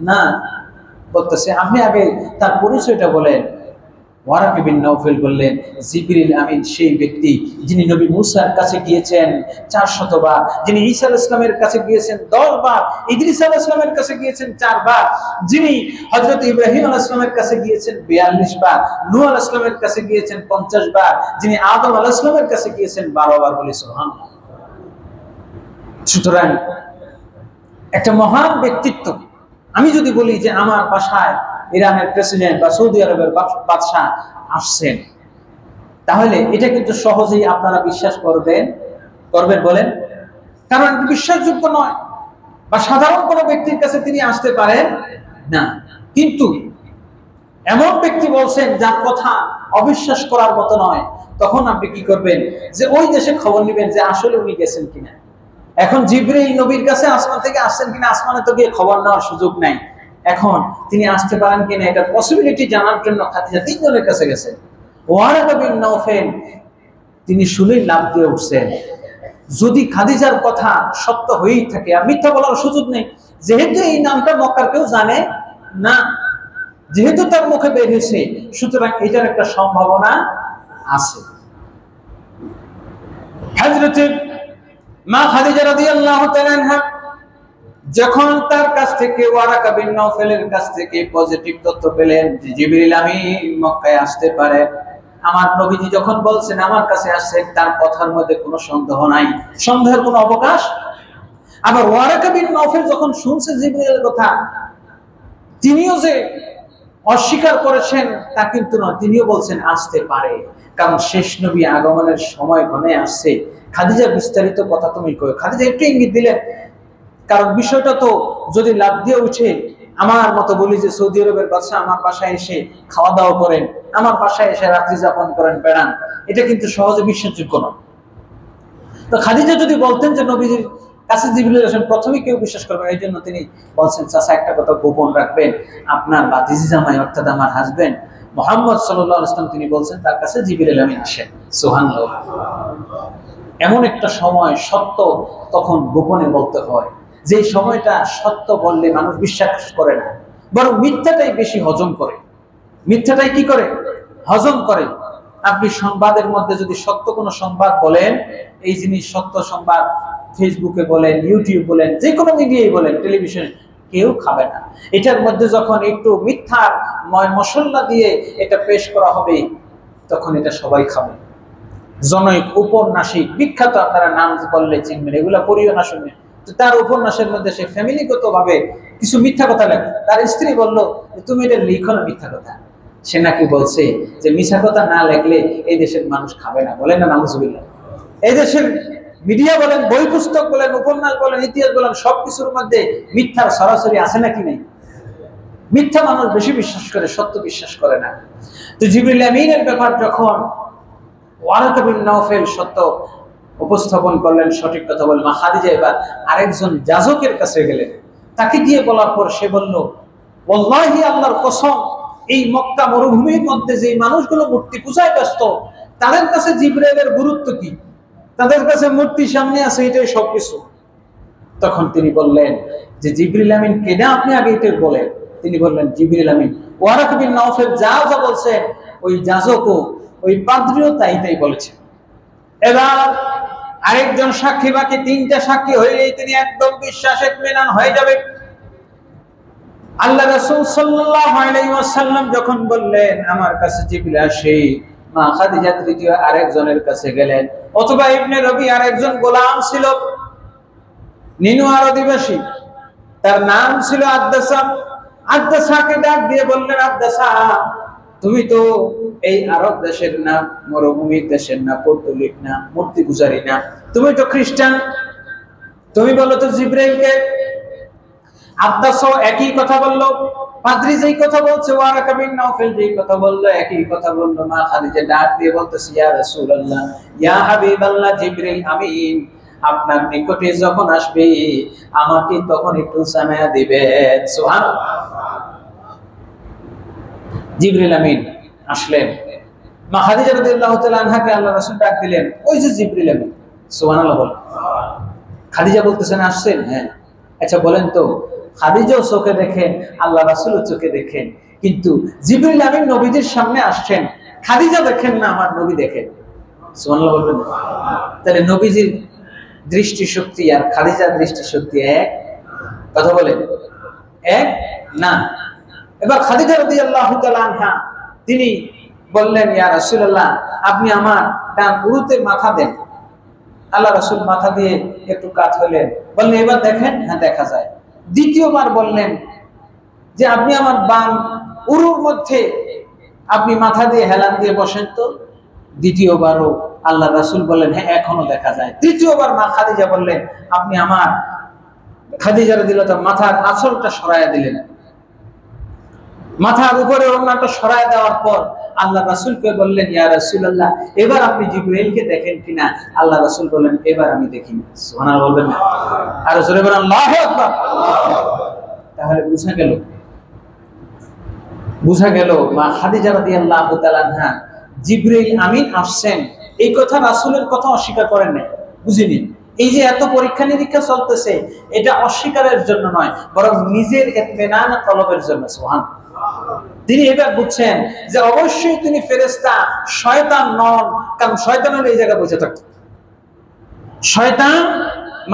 না। বলতেছে আপনি আগে তার পরিচয়টা বলেন। ওয়ারাকা বিন নওফেল বললেন, জিবরিল আমিন সেই ব্যক্তি যিনি নবী মুসার কাছে গিয়েছেন 400 বার, যিনি ঈসা আলাইহিস সালামের কাছে গিয়েছেন 10 বার, ইদ্রিস আলাইহিস সালামের কাছে গিয়েছেন 4 বার, যিনি হযরত ইব্রাহিম আলাইহিস সালামের কাছে গিয়েছেন 42 বার, নূহ আলাইহিস সালামের কাছে গিয়েছেন 50 বার, যিনি আদম আলাইহিস সালামের কাছে গিয়েছেন 12 বার। বলি সুবহানাল্লাহ। সুতরাং একটা মহান ব্যক্তিত্ব। আমি যদি বলি যে আমার বাসায় ইরানের প্রেসিডেন্ট বা সৌদি আরবের বাদশাহ আসছেন, তাহলে এটা কিন্তু সহজেই আপনারা বিশ্বাস করবেন বলেন? কারণ এটা বিশ্বাসযোগ্য নয়, বা সাধারণ কোনো ব্যক্তির কাছে তিনি আসতে পারেন না। কিন্তু এমন ব্যক্তি বলছেন যার কথা অবিশ্বাস করার মতো নয়, তখন আপনি কি করবেন? যে ওই দেশে খবর নেবেন যে আসলে উনি গেছেন কিনা। এখন জিবরিল নবীর কাছে আসমান থেকে আসছেন কিনা, আসমানে তো গিয়ে খবর নেওয়ার সুযোগ নাই। এখন তিনি আসতে পারেন কিনা এটা পসিবিলিটি জানার জন্য খাদিজা 3 জনের কাছে গেছেন। ওয়ারাকা বিন নওফেল তিনি শুনেই লাফ দিয়ে উঠছেন। যদি খাদিজার কথা সত্য হয়েই থাকে, আর মিথ্যা বলার সুযোগ নেই, যেহেতু এই নামটা মক্কার কেউ জানে না, যেহেতু তার মুখে বের হয়েছে, সুতরাং এটার একটা সম্ভাবনা আছে। হযরত মা খাদিজা রাদিয়াল্লাহু তাআলা আনহা যখন তার কাছ থেকে, ওয়ারাকা বিন নওফেলের কাছ থেকে পজিটিভ তথ্য পেলেন যে জিবরিল আমিন মক্কায় আসতে পারে, আমার নবীজি যখন বলছেন আমার কাছে আসছেন, তার কথার মধ্যে কোনো সন্দেহ নাই, সন্দেহের কোনো অবকাশ। আবার ওয়ারাকা বিন নওফেল যখন শুনছে জিবরিলের কথা, তিনিও যে অস্বীকার করেছেন তা কিন্তু নয়, তিনিও বলছেন আসতে পারে, কারণ শেষ নবী আগমনের সময় ঘনে আসছে। খাদিজা বিস্তারিত কথা তুমি কই। খাদিজা একটু ইঙ্গিত দিলেন, কারণ বিষয়টা তো যদি লাভ দিয়ে উঠে, আমার মতো বলি যে সৌদি আরবের বাদশা আমার বাসায় এসে খাওয়া দাওয়া করেন, আমার বাসায় এসে রাত্রি যাপন করেন, বেড়ান, এটা কিন্তু সহজে বিশ্বাসযোগ্য নয়। তো খাদিজা যদি বলতেন যে নবীজির কাছে জিবরিল আসেন, প্রথমেই কেউ বিশ্বাস করবেন। এই জন্য তিনি বলছেন, চাচা একটা কথা গোপন রাখবেন, আপনার ভাতিজি জামাই অর্থাৎ আমার হাজবেন্ড মুহাম্মদ সাল্লাল্লাহু আলাইহি ওয়াসাল্লাম তিনি বলছেন তার কাছে জিবরিল আমিন আসেন। সুবহানাল্লাহ। এমন একটা সময় সত্য তখন গোপনে বলতে হয়, যে সময়টা সত্য বললে মানুষ বিশ্বাস করে না, বরং মিথ্যাটাই বেশি হজম করে। মিথ্যাটাই কি করে? হজম করে। আপনি সংবাদের মধ্যে যদি সত্য কোনো সংবাদ বলেন, এই জিনিস সত্য সংবাদ ফেসবুকে বলেন, ইউটিউব বলেন, যে কোনো মিডিয়ায় বলেন, টেলিভিশনে, কেউ খাবে না। এটার মধ্যে যখন একটু মিথ্যার মশলা দিয়ে এটা পেশ করা হবে, তখন এটা সবাই খাবে। জনৈক উপন্যাসিক, বিখ্যাত, আপনারা নাম বললে চিনবেন, এগুলা পড়িও না শুনে, তো তার উপন্যাসের মধ্যে সে ফ্যামিলিগত ভাবে কিছু মিথ্যা কথা লেখে। তার স্ত্রী বলল, তুমি এটা লিখো না মিথ্যা কথা। সে নাকি বলছে যে মিছা কথা না লেখলে এই দেশের মানুষ খাবে না, বলেন না নাউজুবিল্লাহ। এই দেশের মিডিয়া বলেন, বই পুস্তক বলেন, উপন্যাস বলেন, ইতিহাস বলেন, সবকিছুর মধ্যে মিথ্যার সরাসরি আছে নাকি নেই? মিথ্যা মানুষ বেশি বিশ্বাস করে, সত্য বিশ্বাস করে না। তো জিবরিল আমিনের ব্যাপার যখন ওয়ারাকা বিন নাওফেল সত্য উপস্থাপন করলেন, সঠিক কথা বললেন, মা খাদিজা এবার আরেকজন যাজকের কাছে গেলেন। তাকে গিয়ে বলার পর সে বলল, ওয়াল্লাহি আল্লাহর কসম, এই মক্কা মরুভূমির মধ্যে যে মানুষগুলো মূর্তি পূজায় ব্যস্ত, তাদের কাছে জিবরাইলের গুরুত্ব কি? তাদের কাছে মূর্তি সামনে আছে, এটাই সবকিছু। তখন তিনি বললেন যে জিবরিল আমিন কেনা, আপনি আগে এটা বলেন। তিনি বললেন, জিবরিল আমিন ওয়ারাকা বিন নাওফেল যা যা বলছেন, ওই যাজকও ওই পাদ্রীও তাই তাই বলেছে। এবার আরেকজন সাক্ষী, বাকি তিনটা সাক্ষী হইলেই তিনি একদম বিশ্বাসে ইতমিনান হয়ে যাবে। আল্লাহ রাসূল সাল্লাল্লাহু আলাইহি ওয়াসাল্লাম যখন বললেন আমার কাছে জিবরিল আসে, মা খাদিজা তৃতীয় আরেকজনের কাছে গেলেন। অথবা ইবনে রবি আরেকজন গোলাম ছিল, নিনুয়ার অধিবাসী, তার নাম ছিল আদ্দাসা। আদ্দাসাকে ডাক দিয়ে বললেন, আদ্দাসা তুমি তো এই আরব দেশের না, মরুভূমির দেশের না, পৌত্তলিক না, মূর্তি পূজারী না, তুমি তো খ্রিস্টান, তুমি বলো তো জিবরাইলকে। আদ্দাসও একই কথা বললো, পাদ্রী যেই কথা বলছে, ওয়ারাকা বিন নাওফেল যেই কথা বললো, একই কথা বললো। মা খাদিজা ডাক দিয়ে বলতেছে, ইয়া রাসূলুল্লাহ, ইয়া হাবিবাল্লাহ, জিবরিল আমিন আপনার নিকটে যখন আসবে আমাকে তখন একটু জানায়া দিবেন। সুবহানাল্লাহ। জিবরিল আমিন আসলেন, মা খাদিজা রাদিয়াল্লাহু তাআলা আনহাকে আল্লাহ রাসূল ডাক দিলেন, ওই যে জিবরিল আমিন। সুবহানাল্লাহ বলেন। খাদিজা বলতেছেন আসছেন? হ্যাঁ। আচ্ছা বলেন তো, খাদিজাও চোখে দেখেন, আল্লাহ রাসূলও চোখে দেখেন, কিন্তু জিবরিল আমিন নবীজির সামনে আসছেন, খাদিজা দেখেন না, আমার নবী দেখেন। সুবহানাল্লাহ বলবেন। তাহলে নবীজির দৃষ্টিশক্তি আর খাদিজার দৃষ্টিশক্তি এক? কথা বলেন এক না। এবার খাদিজা রাদিয়াল্লাহু তাআলা আনহা তিনি বললেন, ইয়া রাসূলুল্লাহ আপনি আমার ডান উরুতে মাথা দেন। আল্লাহ রাসূল মাথা দিয়ে একটু কাত হলেন, বললেন এবার দেখেন, হ্যাঁ দেখা যায়। দ্বিতীয়বার বললেন যে আপনি আমার বাম উরুর মধ্যে আপনি মাথা দিয়ে হেলান দিয়ে বসেন তো। দ্বিতীয়বারও আল্লাহ রাসূল বললেন, হ্যাঁ এখনো দেখা যায়। তৃতীয়বার মা খাদিজা বললেন, আপনি আমার, খাদিজা রাদিয়াল্লাহু তাআলা মাথার আঁচলটা সরায়া দিলেন। মাথার উপরে ওড়নাটা সরায় দেওয়ার পর আল্লাহ রাসূলকে বললেন, ইয়া রাসূলুল্লাহ এবার আপনি জিবরাইলকে দেখেন কিনা? আল্লাহ রাসূল বললেন, এবার আমি দেখি না। সুবহানাল্লাহ বলবেন না? আর জোরে বলেন আল্লাহু আকবার। তাহলে বুঝা গেল মা খাদিজা রাদিয়াল্লাহু তাআলা আনহা জিবরাইল আমিন আসছেন এই কথা রাসূলের কথা অস্বীকার করেন না। বুঝিনি, এই যে এত পরীক্ষা নিরীক্ষা চলতেছে, এটা অস্বীকারের জন্য নয়, বরং নিজের ইতমিনান তলবের জন্য। সুবহানাল্লাহ। তিনি এবার বুঝছেন যে অবশ্যই তিনি ফেরেশতা, শয়তান নন, কারণ শয়তান হলে এই জায়গায় বসে থাকত। শয়তান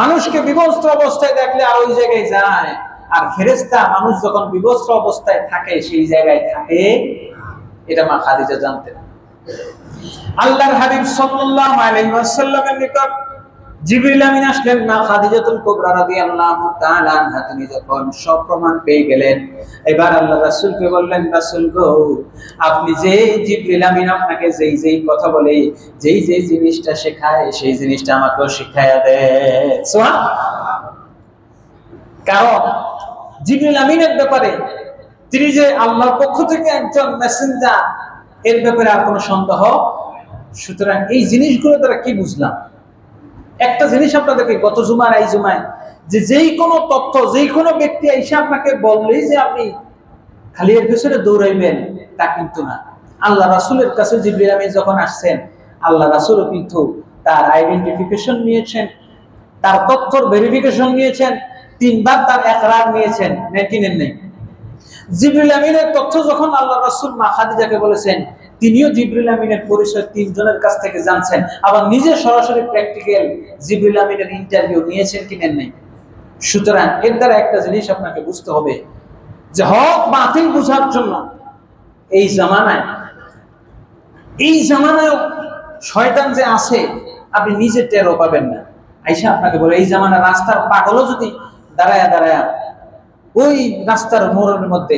মানুষকে বিবস্ত্র অবস্থায় দেখলে আর ওই জায়গায় যায়, আর ফেরেশতা মানুষ যখন বিবস্ত্র অবস্থায় থাকে সেই জায়গায় থাকে। এটা মা খাদিজা জানতেন। আল্লাহর হাবিব সাল্লাল্লাহু আলাইহি ওয়াসাল্লামের নিকট জিবরিল আমিন আসলেন। মা খাদিজাতুল কুবরা রাদিয়াল্লাহু তাআলা আনহা তিনি যখন সব প্রমাণ পেয়ে গেলেন, এবার আল্লাহ রাসূলকে বললেন, রাসূল গো আপনি যে জিবরিল আমিন আপনাকে যেই যেই কথা বলে, যেই যেই জিনিসটা শেখায়, সেই জিনিসটা আমাকেও শিখায়া দেন। সুবহানাল্লাহ। কারণ জিবরিল আমিনের ব্যাপারে, তিনি যে আল্লাহর পক্ষ থেকে একজন মেসেঞ্জার, এর ব্যাপারে আর কোনো সন্দেহ। সুতরাং এই জিনিসগুলো দ্বারা কি বুঝলাম? একটা জিনিস আপনাদেরকে গত জুমার এই জুমায়, যে যেই কোনো তথ্য, যেই কোনো ব্যক্তি এসে আপনাকে বললেই যে আপনি খালি এর পেছনে দৌড়াইবেন, তা কিন্তু না। আল্লাহ রাসূলের কাছে জিবরিল আমিন যখন আসছেন, আল্লাহ রাসূলও কিন্তু তার আইডেন্টিফিকেশন নিয়েছেন, তার তথ্যর ভেরিফিকেশন নিয়েছেন, 3 বার তার ইকরার নিয়েছেন, নাকি নেই? জিবরিল আমিনের তথ্য যখন আল্লাহ রাসূল মা খাদিজাকে বলেছেন, তিনিও জিবরিল আমিনের পরিচয় 3 জনের কাছ থেকে জানছেন, আবার নিজে সরাসরি প্র্যাকটিক্যাল জিবরিল আমিনের ইন্টারভিউ নিয়েছেন কি নেন নাই। সুতরাং এর দ্বারা একটা জিনিস আপনাকে বুঝতে হবে যে হক বাতিল বোঝার জন্য এই জামানায় শয়তান যে আছে আপনি নিজে টেরও পাবেন না। আইসা আপনাকে বলে, এই জামানার রাস্তার পাগলও যদি দাঁড়ায়া ওই রাস্তার মোড়ের মধ্যে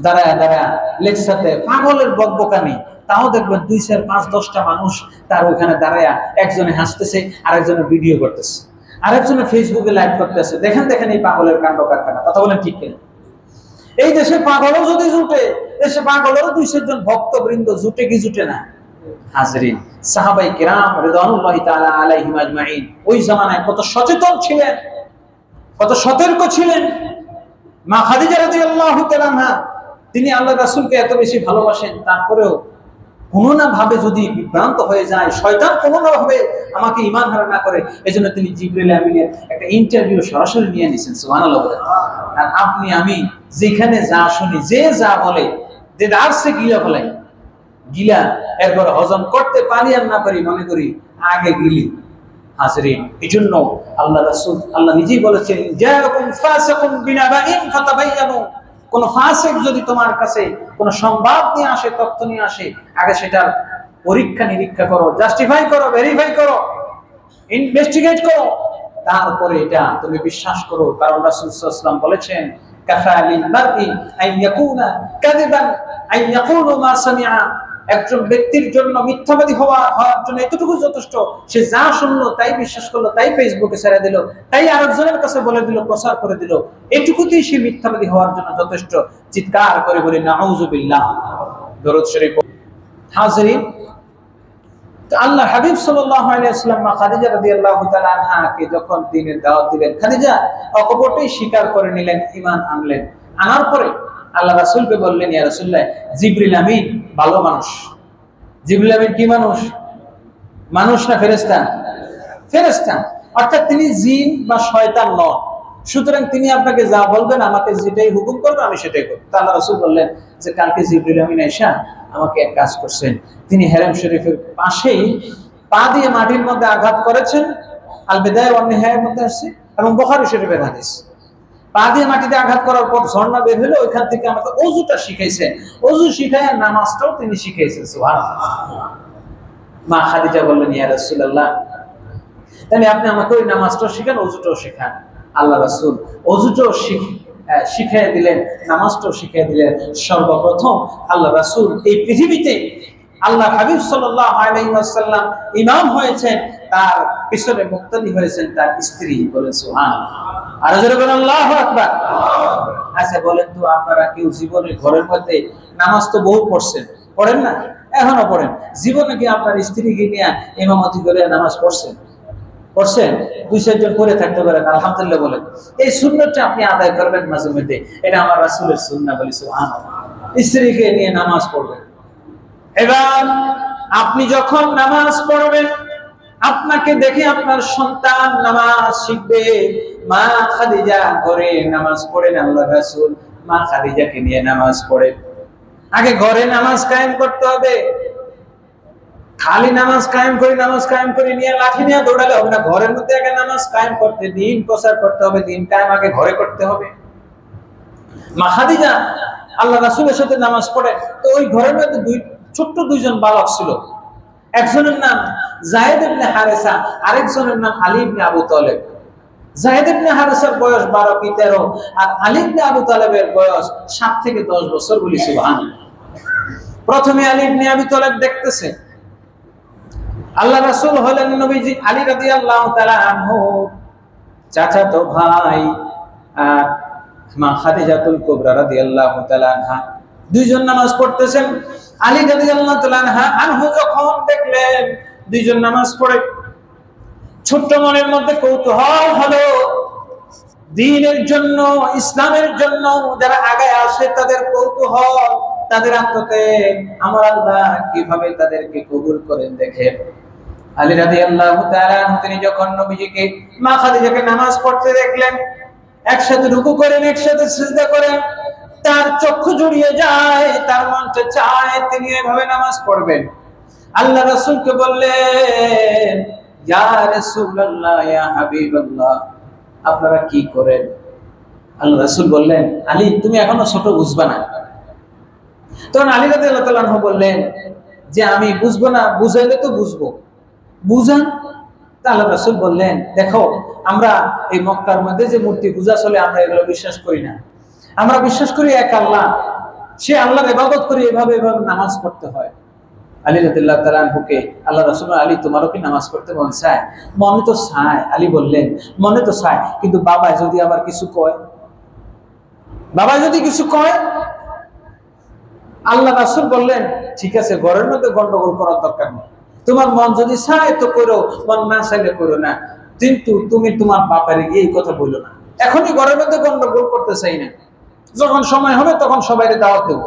দাঁড়ায় দাঁড়ায় লেকচারতে পাগলের বকবকানি, তাও দেখবেন 2, 4, 5, 10টা মানুষ তার ওইখানে দাঁড়ায়, একজনে হাসতেছে, আরেকজনে ভিডিও করতেছে, আরেকজনে ফেসবুকে লাইভ করতেছে। দেখেন দেখেন এই পাগলের কাণ্ড কারখানা। কথা বলেন ঠিক কিনা? এই দেশে পাগলও যদি জুটে, দেশে পাগলেরও 200 জন ভক্তবৃন্দ জুটে কি জুটে না? হাজরিন, সাহাবায়ে কিরাম রিদওয়ানুল্লাহি তাআলা আলাইহিম আজমাইন ওই জামানায় কত সচেতন ছিলেন, কত সতর্ক ছিলেন। মা খাদিজা রাদিয়াল্লাহু তাআলা আনহা, তিনি আল্লাহ রাসূলকে এত বেশি ভালোবাসেন, তারপরেও কোনো না ভাবে যদি বিভ্রান্ত হয়ে যায়, শয়তান কোনো না ভাবে আমাকে ঈমান হারা না করে, এজন্য তিনি জিবরিল আমিনের একটা ইন্টারভিউ সরাসরি নিয়ে নিয়েছেন। সুবহানাল্লাহ। আর আপনি আমি যেখানে যা শুনি, যে যা বলে, যে দার্সে গিলা বলে, গিলা এরপর হজম করতে পারি আর না পারি মনে করি আগে গিলি। হাজরিন, এজন্য আল্লাহ রাসূল, আল্লাহ নিজেই বলেছেন, জাআকুম ফাসিকুন বিনাবাইন ফাতাবায়ানু, কোন ফাসিক যদি তোমার কাছে কোন সংবাদ নিয়ে আসে, তথ্য নিয়ে আসে, আগে সেটার পরীক্ষা নিরীক্ষা করো, জাস্টিফাই করো, ভেরিফাই করো, ইনভেস্টিগেট করো, তারপরে এটা তুমি বিশ্বাস করো। কারণ রাসূল সাল্লাল্লাহু আলাইহি ওয়াসাল্লাম বলেছেন, কাফা লিল মারই আন ইয়াকুনা কাযিবান আন ইয়াকুলু মা সামিআ, একজন ব্যক্তির জন্য মিথ্যাবাদী হওয়ার জন্য এতটুকু যথেষ্ট, সে যা শুনলো তাই বিশ্বাস করলো, তাই ফেসবুকে ছেড়ে দিল, তাই আরেকজনের কাছে বলে দিল, প্রচার করে দিল, এটুকুতেই সে মিথ্যাবাদী হওয়ার জন্য যথেষ্ট। চিৎকার করে বলি নাউযুবিল্লাহ। দরুদ শরীফ। হাজরিন, আল্লাহ হাবিব সাল্লাল্লাহু আলাইহি ওয়াসাল্লাম মা খাদিজা রাদিয়াল্লাহু তাআলা আনহাকে যখন দ্বীনের দাওয়াত দিলেন, খাদিজা অকপটেই স্বীকার করে নিলেন, ঈমান আনলেন। আনার পরে আল্লাহ রাসূলকে বললেন, ইয়া রাসূলুল্লাহ, জিবরিল আমিন ভালো মানুষ। জিবরিল আমিন কি মানুষ? মানুষ না ফেরেশতা? ফেরেশতা, অর্থাৎ তিনি জিন বা শয়তান নন। সুতরাং তিনি আপনাকে যা বলবেন, আমাকে যেটাই হুকুম করবেন আমি সেটাই করব। তা আল্লাহ রাসূল বললেন যে কালকে জিবরিল আমিন আয়েশা আমাকে এক কাজ করছেন, তিনি হেরেম শরীফের পাশেই পা দিয়ে মাটির মধ্যে আঘাত করেছেন। আল বিদায়া ওয়ান নিহায়ার মধ্যে আসছে এবং বুখারী শরীফের হাদিস। পা দিয়ে মাটিতে আঘাত করার পর ঝর্ণা বের হলো, ওইখান থেকে আমাকে ওযুটা শিখাইছেন, ওযু শিখায় নামাজটাও তিনি শিখাইছেন। সুবহানাল্লাহ। মা খাদিজা বললেন, ইয়া রাসূলুল্লাহ, তাহলে আপনি আমাকে ওই নামাজটাও শিখান, ওযুটাও শিখান। আল্লাহ রাসূল ওযুটাও শিখিয়ে দিলেন, নামাজটাও শিখিয়ে দিলেন। সর্বপ্রথম আল্লাহ রাসূল এই পৃথিবীতে আল্লাহ হাবিব সাল্লাল্লাহু আলাইহি ওয়াসাল্লাম ইমাম হয়েছেন, তার পিছনে মুক্তাদি হয়েছেন তার স্ত্রী। বলেন সুবহানাল্লাহ। আর জোরে বলেন আল্লাহু আকবার। আচ্ছা বলেন তো, আপনারা কেউ জীবনে ঘরের মধ্যে নামাজ তো বহু পড়ছেন, পড়েন না? এখনো পড়েন। জীবনে কি আপনার স্ত্রীকে নিয়ে ইমামতি করে নামাজ পড়ছেন? পড়ছেন? 2-4 জন করে থাকতে পারেন, আলহামদুলিল্লাহ বলেন। এই সুন্নতটা আপনি আদায় করবেন মাঝে মধ্যে, এটা আমার রাসূলের সুন্নাহ। বলি সুবহানাল্লাহ। স্ত্রীকে নিয়ে নামাজ পড়বেন। এবার আপনি যখন নামাজ পড়বেন, আপনাকে দেখে আপনার সন্তান নামাজ শিখবে। মা খাদিজা ঘরে নামাজ পড়েন, আল্লাহ রাসূল মা খাদিজাকে নিয়ে নামাজ পড়ে। আগে ঘরে নামাজ কায়েম করতে হবে। খালি নামাজ কায়েম করি নিয়ে লাঠি নিয়ে দৌড়ালে হবে না। ঘরের মধ্যে আগে নামাজ কায়েম করতে, দিন প্রচার করতে হবে, দিন কায়েম আগে ঘরে করতে হবে। মা খাদিজা আল্লাহ রাসূলের সাথে নামাজ পড়ে। তো ওই ঘরের মধ্যে ছোট্ট দুইজন বালক ছিল। একজনের নাম যায়েদ ইবনে হারেসা, আরেকজনের নাম আলী ইবনে আবু তালেব। যায়েদ ইবনে হারেসার বয়স 12 কি 13, আর আলী ইবনে আবু তালেবের বয়স 7 থেকে 10 বছর। বলি সুবহানাল্লাহ। প্রথমে আলী ইবনে আবু তালেব দেখতেছে আল্লাহ রাসূল হলেন নবীজি আলী রাদিয়াল্লাহু তাআলা আনহু চাচাতো ভাই, আর মা খাদিজাতুল কুবরা রাদিয়াল্লাহু তাআলা আনহা দুইজন নামাজ পড়তেছেন। আলী রাদিয়াল্লাহু তাআলা আনহু যখন দেখলেন দুইজন নামাজ পড়ে, ছোট্ট মনের মধ্যে কৌতূহল হলো, দ্বীনের জন্য, ইসলামের জন্য যারা আগে আসে তাদের কৌতূহল, তাদের আত্মত্যাগ, আমার আল্লাহ কিভাবে তাদেরকে কবুল করেন দেখেন। আলী রাদিয়াল্লাহু তাআলা আনহু তিনি যখন নবীজিকে, মা খাদিজাকে নামাজ পড়তে দেখলেন, একসাথে রুকু করেন, একসাথে সিজদা করেন, তার চক্ষু জুড়িয়ে যায়, তার মনটা চায় তিনি এভাবে নামাজ পড়বেন। আল্লাহ রাসূলকে বললেন, ইয়া রাসূলুল্লাহ, ইয়া হাবিবাল্লাহ, আপনারা কি করেন? আল্লাহ রাসূল বললেন, আলী তুমি এখনো ছোট, বুঝবা না। তখন আলী রাদিয়াল্লাহু তাআলা আনহু বললেন যে আমি বুঝবো না, বুঝাইলে তো বুঝবো, বুঝান। তা আল্লাহ রাসূল বললেন, দেখো আমরা এই মক্কার মধ্যে যে মূর্তি পূজা চলে, আমরা এগুলো বিশ্বাস করি না। আমরা বিশ্বাস করি এক আল্লাহ, সে আল্লাহর ইবাদত করে এভাবে এভাবে নামাজ পড়তে হয়। আলী রাদিয়াল্লাহু তাআলা আনহুকে আল্লাহ রাসূল, আলী তোমারও কি নামাজ পড়তে মন চায়? মনে তো চায়। আলী বললেন মনে তো চায়, কিন্তু বাবা যদি আবার কিছু কয়, বাবা যদি কিছু কয়। আল্লাহ রাসূল বললেন ঠিক আছে, ঘরের মধ্যে গন্ডগোল করার দরকার নেই, তোমার মন যদি চায় তো করো, মন না চাইলে করো না, কিন্তু তুমি তোমার বাপারে গিয়ে এই কথা বলো না। এখনই ঘরের মধ্যে গন্ডগোল করতে চাই না, যখন সময় হবে তখন সবাইকে দাওয়াত দেব।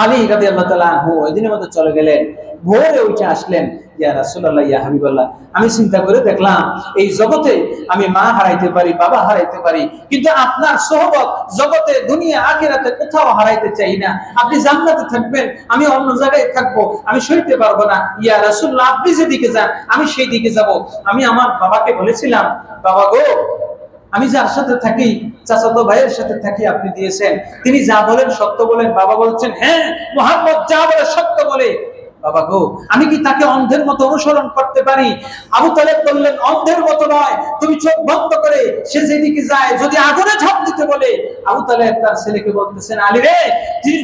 আলী রাদিয়াল্লাহু তাআলা আনহু ওই দিনের মধ্যে চলে গেলেন। ভোরে উঠে আসলেন, ইয়া রাসূলুল্লাহ, ইয়া হাবিবাল্লাহ, আমি চিন্তা করে দেখলাম এই জগতে আমি মা হারাইতে পারি, বাবা হারাইতে পারি, কিন্তু আপনার সোহবত জগতে দুনিয়া আখিরাতে কোথাও হারাইতে চাই না। আপনি জান্নাতে থাকবেন, আমি অন্য জায়গায় থাকবো, আমি সইতে পারবো না। ইয়া রাসূলুল্লাহ, আপনি যেদিকে যান আমি সেই দিকে যাব। আমি আমার বাবাকে বলেছিলাম, বাবা গো, আমি যার সাথে থাকি, চাচাতো ভাইয়ের সাথে থাকি, আপনি দিয়েছেন, তিনি যা বলেন সত্য বলেন। বাবা বলছেন হ্যাঁ, মুহাম্মদ যা বলে সত্য বলে। বাবা গো, আমি কি তাকে অন্ধের মতো অনুসরণ করতে পারি? আবু তালেব বললেন অন্ধের মতো নয়, তুমি চোখ বন্ধ করে সে যেদিকে যায়, যদি আগুনে ঝাঁপ দিতে বলে, আবু তালেব তার ছেলেকে বলতেছেন, আলী রে,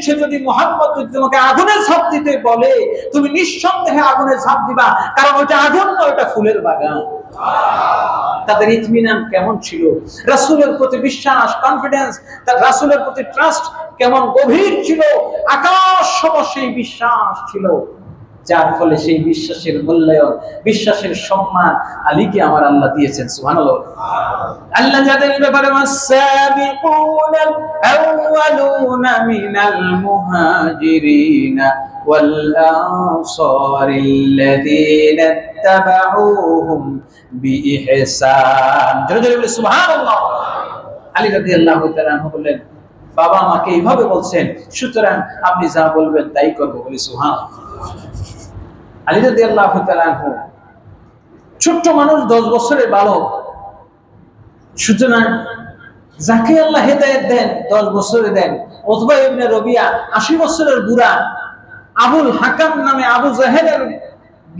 সে যদি মুহাম্মদ যদি তোমাকে আগুনে ঝাঁপ দিতে বলে, তুমি নিঃসন্দেহে আগুনে ঝাঁপ দিবা, কারণ ওটা আগুন নয়, ওটা ফুলের বাগান। তাদের ইতমিনান কেমন ছিল, রাসূলের প্রতি বিশ্বাস, কনফিডেন্স, তার রাসূলের প্রতি ট্রাস্ট কেমন গভীর ছিল, আকাশ সম সেই বিশ্বাস ছিল, যার ফলে সেই বিশ্বাসের মূল্যায়ন, বিশ্বাসের সম্মান আলীকে আমার আল্লাহ দিয়েছেন। সুবহানাল্লাহ। আল্লাহ যাদের ব্যাপারে ওয়াস-সাবিকুনাল আউয়ালুনা মিনাল মুহাজিরিনা ওয়াল আনসারিল্লাযীনা ইত্তাবাউহুম বিইহসান। জোরে জোরে বলে সুবহানাল্লাহ। আলী রাদিয়াল্লাহু তাআলা আনহু বললেন, বাবা আমাকে এইভাবে বলছেন, সুতরাং আপনি যা বলবেন তাই করব। বলি সুবহানাল্লাহ। আলী রাদিয়াল্লাহু তাআলা আনহু ছোট্ট মানুষ, 10 বছরের বালক, সুতরাং যাকে আল্লাহ হেদায়েত দেন 10 বছরে দেন। উতবা ইবনে রবিয়া 80 বছরের বুড়া, আবুল হাকাম নামে আবু জাহেলের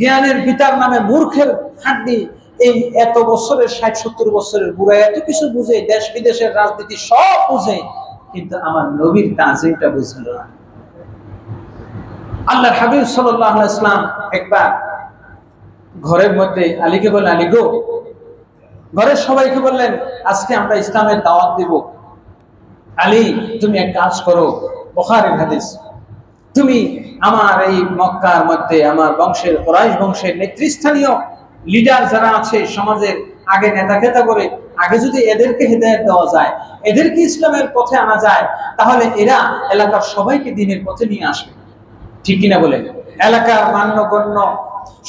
জ্ঞানের পিতার নামে মূর্খের হাড্ডি, এই এত বছরের 60-70 বছরের বুড়া এত কিছু বুঝে, দেশ বিদেশের রাজনীতি সব বুঝে, কিন্তু আমার নবীর তাজিমটা বুঝল না। আল্লাহর হাবিব সাল্লাল্লাহু আলাইহি ওয়াসাল্লাম একবার ঘরের মধ্যে আলীকে বললেন, আলী গো, ঘরের সবাইকে বললেন আজকে আমরা ইসলামের দাওয়াত দিব। আলী তুমি এক কাজ করো, বুখারীর হাদিস, তুমি আমার এই মক্কার মধ্যে আমার বংশের, কুরাইশ বংশের নেতৃস্থানীয় লিডার যারা আছে সমাজের, আগে নেতা খেতা করে, আগে যদি এদেরকে হেদায়েত দেওয়া যায়, এদেরকে ইসলামের পথে আনা যায়, তাহলে এরা এলাকার সবাইকে দ্বীনের পথে নিয়ে আসবে। ঠিক কিনা বলেন? এলাকার মান্যগণ্য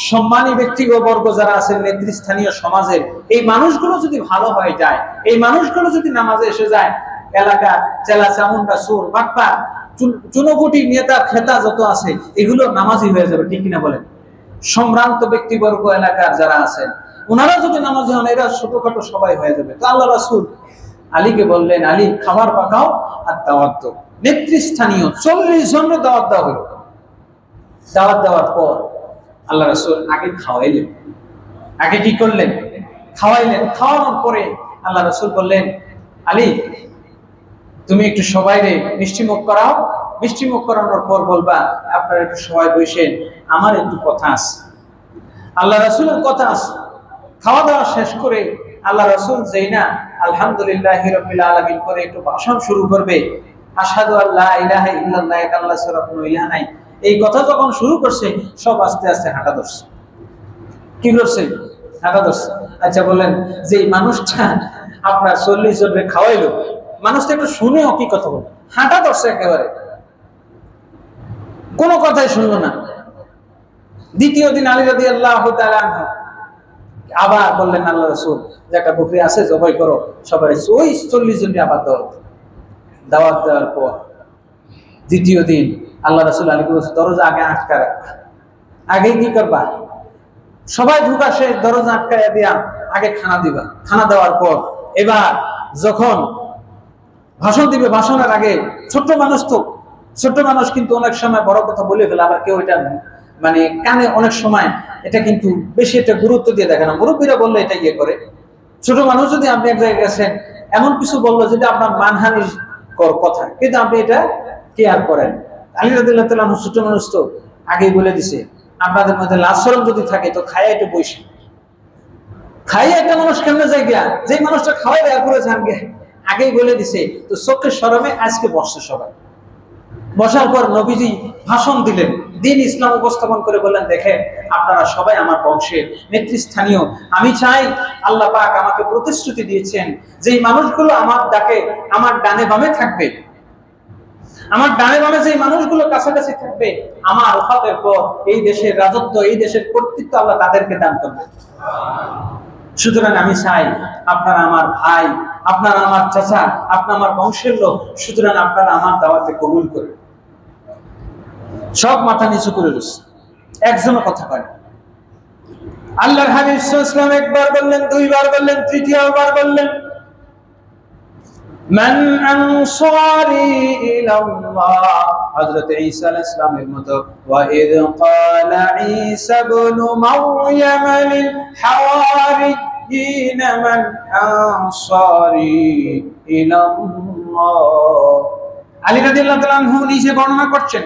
সম্মানী ব্যক্তিবর্গ যারা আছেন নেতৃস্থানীয় সমাজের, এই মানুষগুলো যদি ভালো হয়ে যায়, এই মানুষগুলো যদি নামাজে এসে যায়, এলাকা চেলা চামুন্ডা সুর বাটপা চুনোপুটি নেতা খেতা যত আছে এগুলো নামাজি হয়ে যাবে। ঠিক কিনা বলেন? সম্ভ্রান্ত ব্যক্তিবর্গ এলাকার যারা আছেন ওনারা যদি নামাজি হন, এরা ছোটখাটো সবাই হয়ে যাবে। তো আল্লাহ রাসূল আলীকে বললেন, আলী খাবার পাকাও আর দাওয়াত দাও। নেতৃস্থানীয় 40 জনের দাওয়াত দেওয়া হলো। দাওয়াত দেওয়ার পর আল্লাহ রাসূল আগে খাওয়াইলেন। আগে কি করলেন? খাওয়াইলেন। খাওয়ানোর পরে আল্লাহ রাসূল বললেন, আলী তুমি একটু সবাইরে মিষ্টিমুখ করাও। মিষ্টিমুখ করানোর পর বলবা আপনারা একটু সবাই বসেন, আমার একটু কথা আছে। আল্লাহ রাসূলের কথা আছে। খাওয়া দাওয়া শেষ করে আল্লাহ রাসূল যেই না আলহামদুলিল্লাহি রাব্বিল আলামিন করে একটু ভাষণ শুরু করবে, আশহাদু আল্লা ইলাহা ইল্লাল্লাহ, আল্লাহ ছাড়া কোনো ইলাহ নাই, এই কথা যখন শুরু করছে সব আস্তে আস্তে হাঁটা ধরছে। কি করছে? হাঁটা ধরছে। আচ্ছা বলেন, যে মানুষটা আপনার 40 জনের খাওয়াইলো, মানুষটা একটু শুনেও কি কথা বলে? হাঁটা ধরছে একেবারে, কোনো কথাই শুনলো না। দ্বিতীয় দিন আলী রাদিয়াল্লাহু তাআলা আনহু আবার বললেন, আল্লাহ রাসূল যে একটা বকরি আছে জবাই করো। সবাই ওই 40 জনকে আবার দাওয়াত দেওয়ার পর দ্বিতীয় দিন আল্লাহ রাসূল আলীকে বলছে, দরজা আগে আটকা রাখবা। আগে কি করবা? সবাই ঢুকা শেষ, দরজা আটকাইয়া দিয়া আগে খানা দিবা। খানা দেওয়ার পর এবার যখন ভাষণ দিবে, ভাষণের আগে ছোট্ট মানুষ তো, ছোট্ট মানুষ কিন্তু অনেক সময় বড় কথা বলে ফেলে, আবার কেউ এটা মানে কানে অনেক সময় এটা কিন্তু বেশি এটা গুরুত্ব দিয়ে দেখে না। মুরব্বীরা বললে এটা ইয়ে করে। ছোট মানুষ যদি আপনি এক জায়গায় গেছেন, এমন কিছু বললো যেটা আপনার মানহানির কথা, কিন্তু আপনি এটা কে আর করেন? আলী রাদিয়াল্লাহু তাআলা আনহু ছোট মানুষ তো আগেই বলে দিছে, আপনাদের মধ্যে লাজ শরম যদি থাকে তো খাইয়া একটু বসে, খাইয়া একটা মানুষ কেমনে যায় গিয়া, যে মানুষটা খাওয়াই দেওয়ার পরে যান গে, আগেই বলে দিছে। তো চোখের শরমে আজকে বসছে সবাই। বসার পর নবীজি ভাষণ দিলেন, দিন ইসলাম উপস্থাপন করে বললেন, দেখেন আপনারা সবাই আমার বংশের নেতৃস্থানীয়, আমি চাই, আল্লাহ পাক আমাকে প্রতিশ্রুতি দিয়েছেন যে এই মানুষগুলো আমার ডাকে আমার ডানে বামে থাকবে, আমার ডানে বামে যে মানুষগুলো কাছাকাছি থাকবে, আমার ওফাতের পর এই দেশের রাজত্ব, এই দেশের কর্তৃত্ব আল্লাহ তাদেরকে দান করবে। সুতরাং আমি চাই আপনারা আমার ভাই, আপনারা আমার চাচা, আপনারা আমার বংশের লোক, সুতরাং আপনারা আমার দাওয়াতে কবুল করবেন। সব মাথা নিচু করে রয়েছে, একজনও কথা কয় না। আল্লাহর হাবিব সাল্লাল্লাহু আলাইহি ওয়াসাল্লাম একবার বললেন, দুইবার বললেন, তৃতীয়বার বললেন, মান আনসারি ইলাল্লাহ, হযরত ঈসা আলাইহিস সালামের মতো, ওয়া ইয ক্বালা ঈসা ইবনু মারইয়াম লিল হাওয়ারিয়িন মান আনসারি ইলাল্লাহ। আলী রাদিয়াল্লাহু তাআলা আনহু নিজে বর্ণনা করছেন,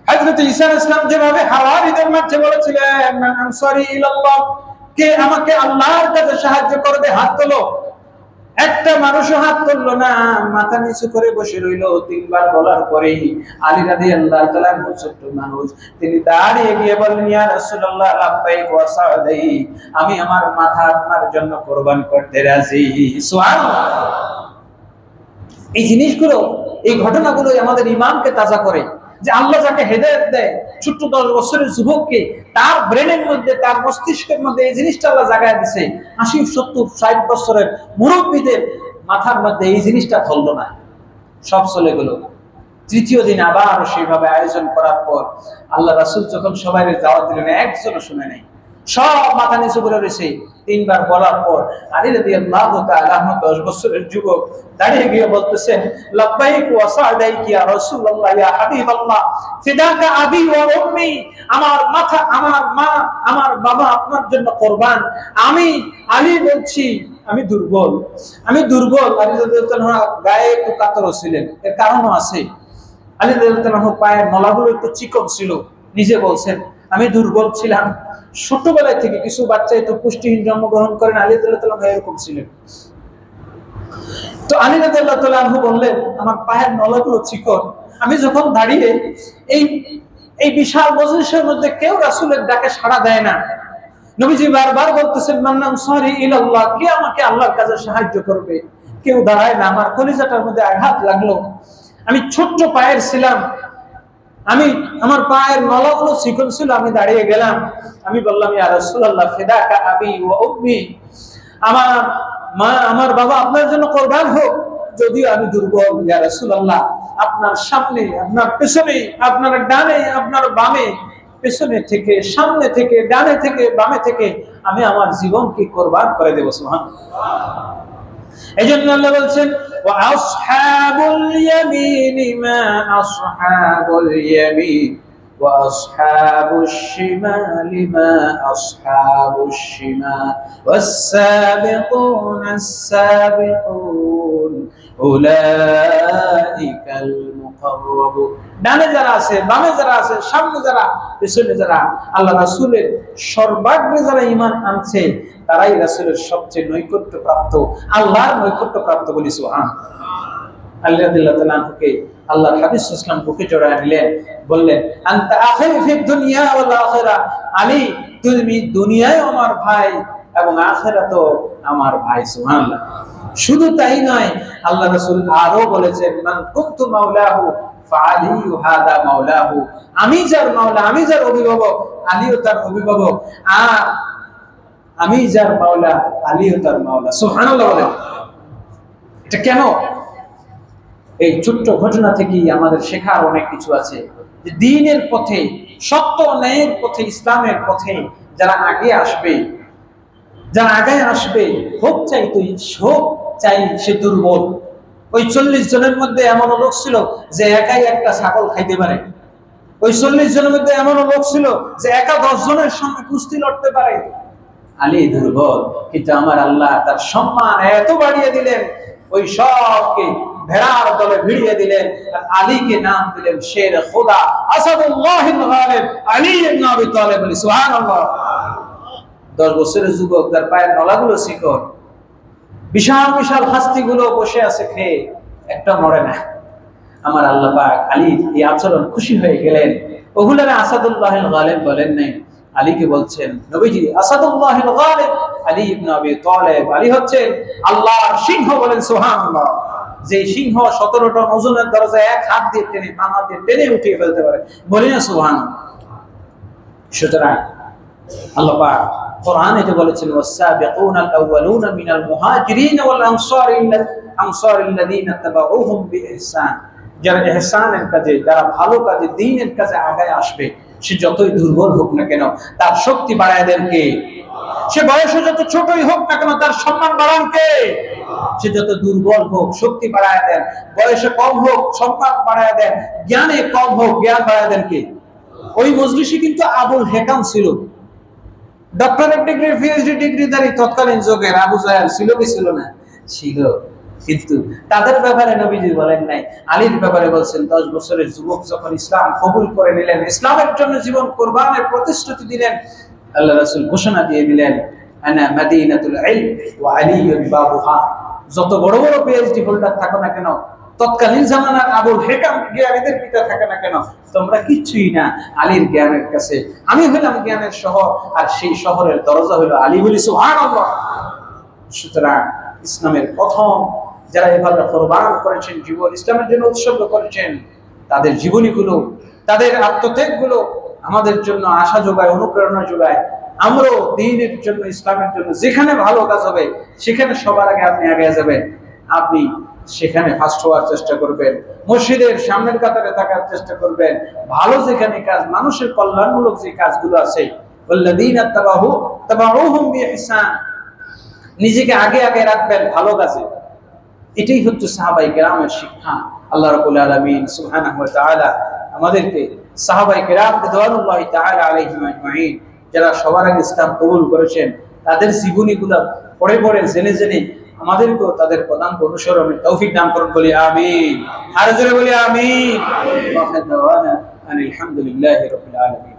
হযরত ঈসা আলাইহিস সালাম যেভাবে হাওয়ারীদের মধ্যে বলেছিলেন, মান আনসারি ইলাল্লাহ, কে আমাকে আল্লাহর কাছে সাহায্য করবে, হাত তোলো। একটা মানুষও হাত তুললো না, মাথা নিচু করে বসে রইল। তিনবার বলার পরেই আলী রাদিয়াল্লাহু তাআলা আনহু ছোট্ট মানুষ, তিনি দাঁড়িয়ে গিয়ে বললেন, ইয়া রাসূলুল্লাহ লাব্বাইক ওয়া সাদাইক, আমি আমার মাথা আপনার জন্য কুরবান করতে রাজি। সুবহানাল্লাহ। এই জিনিসগুলো, এই ঘটনাগুলো আমাদের ঈমানকে তাজা করে, যে আল্লাহ যাকে হেদায়েত দেয়, ছোট্ট 10 বছরের যুবককে তার ব্রেনের মধ্যে, তার মস্তিষ্কের মধ্যে এই জিনিসটা আল্লাহ জাগায় দিছে। 80, 70, 60 বছরের মুরব্বীদের মাথার মধ্যে এই জিনিসটা ধরলো না, সব চলে গেল। তৃতীয় দিন আবার সেইভাবে আয়োজন করার পর আল্লাহ রাসূল যখন সবাই দাওয়াত দিলেন, একজনও শুনে নাই, সব মাথা নিচু করে রয়েছে। তিনবার বলার পর আলী রাদিয়াল্লাহু তাআলা আনহু 10 বছরের যুবক দাঁড়িয়ে গিয়ে বলতেছেন, লাব্বাইক ওয়া সাদাইক ইয়া রাসূলুল্লাহ ইয়া হাবিবাল্লাহ, ফিদাকা আবি ওয়া উম্মি, আমার মাথা, আমার মা, আমার বাবা আপনার জন্য কুরবান। আমি আলী বলছি, আমি দুর্বল, আমি দুর্বল। আলী রাদিয়াল্লাহু তাআলা গায়ে একটু কাতর ছিলেন, এর কারণও আছে। আলী রাদিয়াল্লাহু তাআলা পায়ের নলাগুলো একটু চিকন ছিল, নিজে বলছেন আমি দুর্বল ছিলাম। ছোটবেলায় থেকে কিছু বাচ্চা একটু পুষ্টিহীন জন্মগ্রহণ করেন, আলী রাদিয়াল্লাহু তাআলা এরকম ছিলেন। তো আলী রাদিয়াল্লাহু তাআলা আনহু বললেন, আমার পায়ের নলাগুলো চিকন, আমি যখন দাঁড়িয়ে এই বিশাল মজলিসের মধ্যে কেউ রাসূলের ডাকে সাড়া দেয় না। নবীজি বারবার বলতেছেন, মান আনসারি ইলাল্লাহ, কে আমাকে আল্লাহর কাজে সাহায্য করবে, কেউ দাঁড়ায় না। আমার কলিজাটার মধ্যে আঘাত লাগলো। আমি ছোট্ট পায়ের ছিলাম, আমার পায়ের নলাগুলো চিকন ছিল, আমি দাঁড়িয়ে গেলাম। আমি বললাম, ইয়া রাসূলুল্লাহ ফিদাকা আবি ওয়া উম্মি, আমার মা, আমার বাবা আপনার জন্য কুরবান হোক, যদিও আমি দুর্বল। ইয়া রাসূলুল্লাহ, আপনার সামনে, আপনার পেছনে, আপনার ডানে, আপনার বামে, পেছনে থেকে, সামনে থেকে, ডানে থেকে, বামে থেকে আমি আমার জীবনকে কুরবান করে দেব। সুবহানাল্লাহ। এজন্য আল্লাহ বলছেন, ওয়া আসহাবুল ইয়ামিনি মা আসহাবুল ইয়ামিন ওয়া আসহাবুশ শিমালি মা আসহাবুশ শিমাল ওয়াস সাবিকুনাস সাবিকুন উলাইকাল মুকাররাবুন। ডানে যারা আছে, বামে যারা আছে, সামনে যারা, পেছনে যারা, আল্লাহ রাসূলের সর্বাগ্রে যারা ঈমান আনছে, তারাই রাসূলের সবচেয়ে নৈকট্য প্রাপ্ত, আল্লাহর নৈকট্য প্রাপ্ত বলি। সুবহানাল্লাহ। আলী রাদিয়াল্লাহু তাআলা আনহুকে আল্লাহর হাবিব সাল্লাল্লাহু আলাইহি ওয়াসাল্লাম বুকে জড়ায় নিলেন, বললেন, আনতা আখি ফিদ দুনিয়া ওয়াল আখিরা, আলী তুমি দুনিয়ায় আমার ভাই এবং আখিরাতেও আমার ভাই। সুবহানাল্লাহ। শুধু তাই নয়, আল্লাহ রাসূল আরো বলেছেন, মান কুনতু মাওলাহু ফাআলিয়ু হাদা মাওলাহু, আমি যার মাওলা, আমি যার অভিভাবক, আলীও তার অভিভাবক, আর আমি যার মাওলা, আলীও তার মাওলা। সুবহানাল্লাহ বলেন। এটা কেন? এই ছোট্ট ঘটনা থেকেই আমাদের শেখার অনেক কিছু আছে, যে দ্বীনের পথে, সত্য ন্যায়ের পথে, ইসলামের পথে যারা আগে আসবে, যারা আগে আসবে, হোক চাই তুই, হোক চাই সে দুর্বল। ওই 40 জনের মধ্যে এমন লোক ছিল যে একাই একটা ছাগল খাইতে পারে। ওই 40 জনের মধ্যে এমন লোক ছিল যে একা 10 জনের সঙ্গে কুস্তি লড়তে পারে। আলী দুর্বল, কিন্তু আমার আল্লাহ তার সম্মান এত বাড়িয়ে দিলেন, ওই সবকে ভেড়ার দলে ভিড়িয়ে দিলেন আর আলীকে নাম দিলেন শের খোদা আসাদুল্লাহিল গালিব আলী ইবনে আবি তালিব। বলি সুবহানাল্লাহ। 10 বছরের যুবক, তার পায়ের নলাগুলো শিকড়, বিশাল বিশাল হাস্তিগুলো বসে আছে খেয়ে, একটা মরে না। আমার আল্লাহ পাক আলীর এই আচরণ খুশি হয়ে গেলেন। ওগুলারে আসাদুল্লাহিল গালিব বলেন নাই, আলীকে বলছেন নবীজি আসাদুল্লাহিল গালিব আলী ইবনে আবি তালিব। আলী হচ্ছেন আল্লাহর সিংহ, বলেন সুবহানাল্লাহ। যে সিংহ 17 টন ওজনের দরজায় এক হাত দিয়ে টেনে, বাম হাত দিয়ে টেনে উঠিয়ে ফেলতে পারে, বলি না সুবহানাল্লাহ। সুতরাং আল্লাহ পাক কোরআনে যে বলেছেন ওয়াসাবিকুনাল আউয়ালুনা মিনাল মুহাজিরিন ওয়াল আনসারিল্লাযীনা তাবাউহুম বিইহসান। যারা ইহসানের কাজে, যারা ভালো কাজে, দ্বীনের কাজে আগায় আসবে, সে যতই দুর্বল হোক না কেন তার শক্তি বাড়ায় দেন কে? সে বয়সে যত ছোটই হোক না কেন তার সম্মান বাড়ান কে? সে যত দুর্বল হোক শক্তি বাড়ায় দেন, বয়সে কম হোক সম্মান বাড়ায় দেন, জ্ঞানে কম হোক জ্ঞান বাড়ায় দেন কে? ওই মজলিসে কিন্তু আবুল হেকাম ছিল, ডক্টরেট ডিগ্রি, পিএইচডি ডিগ্রিধারী তৎকালীন যুগের আবু জাহেল ছিল কি ছিল না? ছিল। কিন্তু তাদের ব্যাপারে নবীজি বলেন নাই, আলীর ব্যাপারে বলছেন 10 বছরের যুবক যখন ইসলাম কবুল করে নিলেন, ইসলামের জন্য জীবন কোরবানের প্রতিশ্রুতি দিলেন, আল্লাহ রাসূল ঘোষণা দিয়ে দিলেন আনা মাদিনাতুল ইলম ওয়া আলীউন বাবুহা। যত বড় বড় পিএইচডি হোল্ডার থাকো না কেন, তৎকালীন জামানার আবুল হেকাম জ্ঞানীদের পিতা থাকে না কেন, তোমরা কিচ্ছুই না আলীর জ্ঞানের কাছে। আমি হলাম জ্ঞানের শহর, আর সেই শহরের দরজা হলো আলী। বলি সুবহানাল্লাহ। সুতরাং ইসলামের প্রথম যারা এভাবে কোরবান করেছেন, জীবন ইসলামের জন্য উৎসর্গ করেছেন, তাদের জীবনীগুলো, তাদের আত্মত্যাগগুলো আমাদের জন্য আশা যোগায়, অনুপ্রেরণা যোগায়। আমরাও দ্বীনের জন্য, ইসলামের জন্য যেখানে ভালো কাজ হবে সেখানে সবার আগে আপনি আগে যাবেন, আপনি সেখানে ফার্স্ট হওয়ার চেষ্টা করবেন, মসজিদের সামনের কাতারে থাকার চেষ্টা করবেন। ভালো যেখানে কাজ, মানুষের কল্যাণমূলক যে কাজগুলো আছে, ওয়াল্লাযীনা তাবাউহুম বিইহসান, নিজেকে আগে আগে রাখবেন ভালো কাজে। এটাই হচ্ছে সাহাবায়ে কেরামের শিক্ষা। আল্লাহ রাব্বুল আলামিন সুবহানাহু ওয়া তাআলা আমাদেরকে সাহাবায়ে কেরাম রিদওয়ানুল্লাহি তাআলা আলাইহিম আজমাইন, যারা সবার আগে ইসলাম কবুল করেছেন, তাদের জীবনীগুলো পড়ে পড়ে জেনে জেনে আমাদেরকেও তাদের পদাঙ্ক অনুসরণের তৌফিক দান করুন। বলি আমিন। আর জোরে বলি আমিন। ওয়া আখিরু দাওয়ানা আলহামদুলিল্লাহি রাব্বিল আলামিন।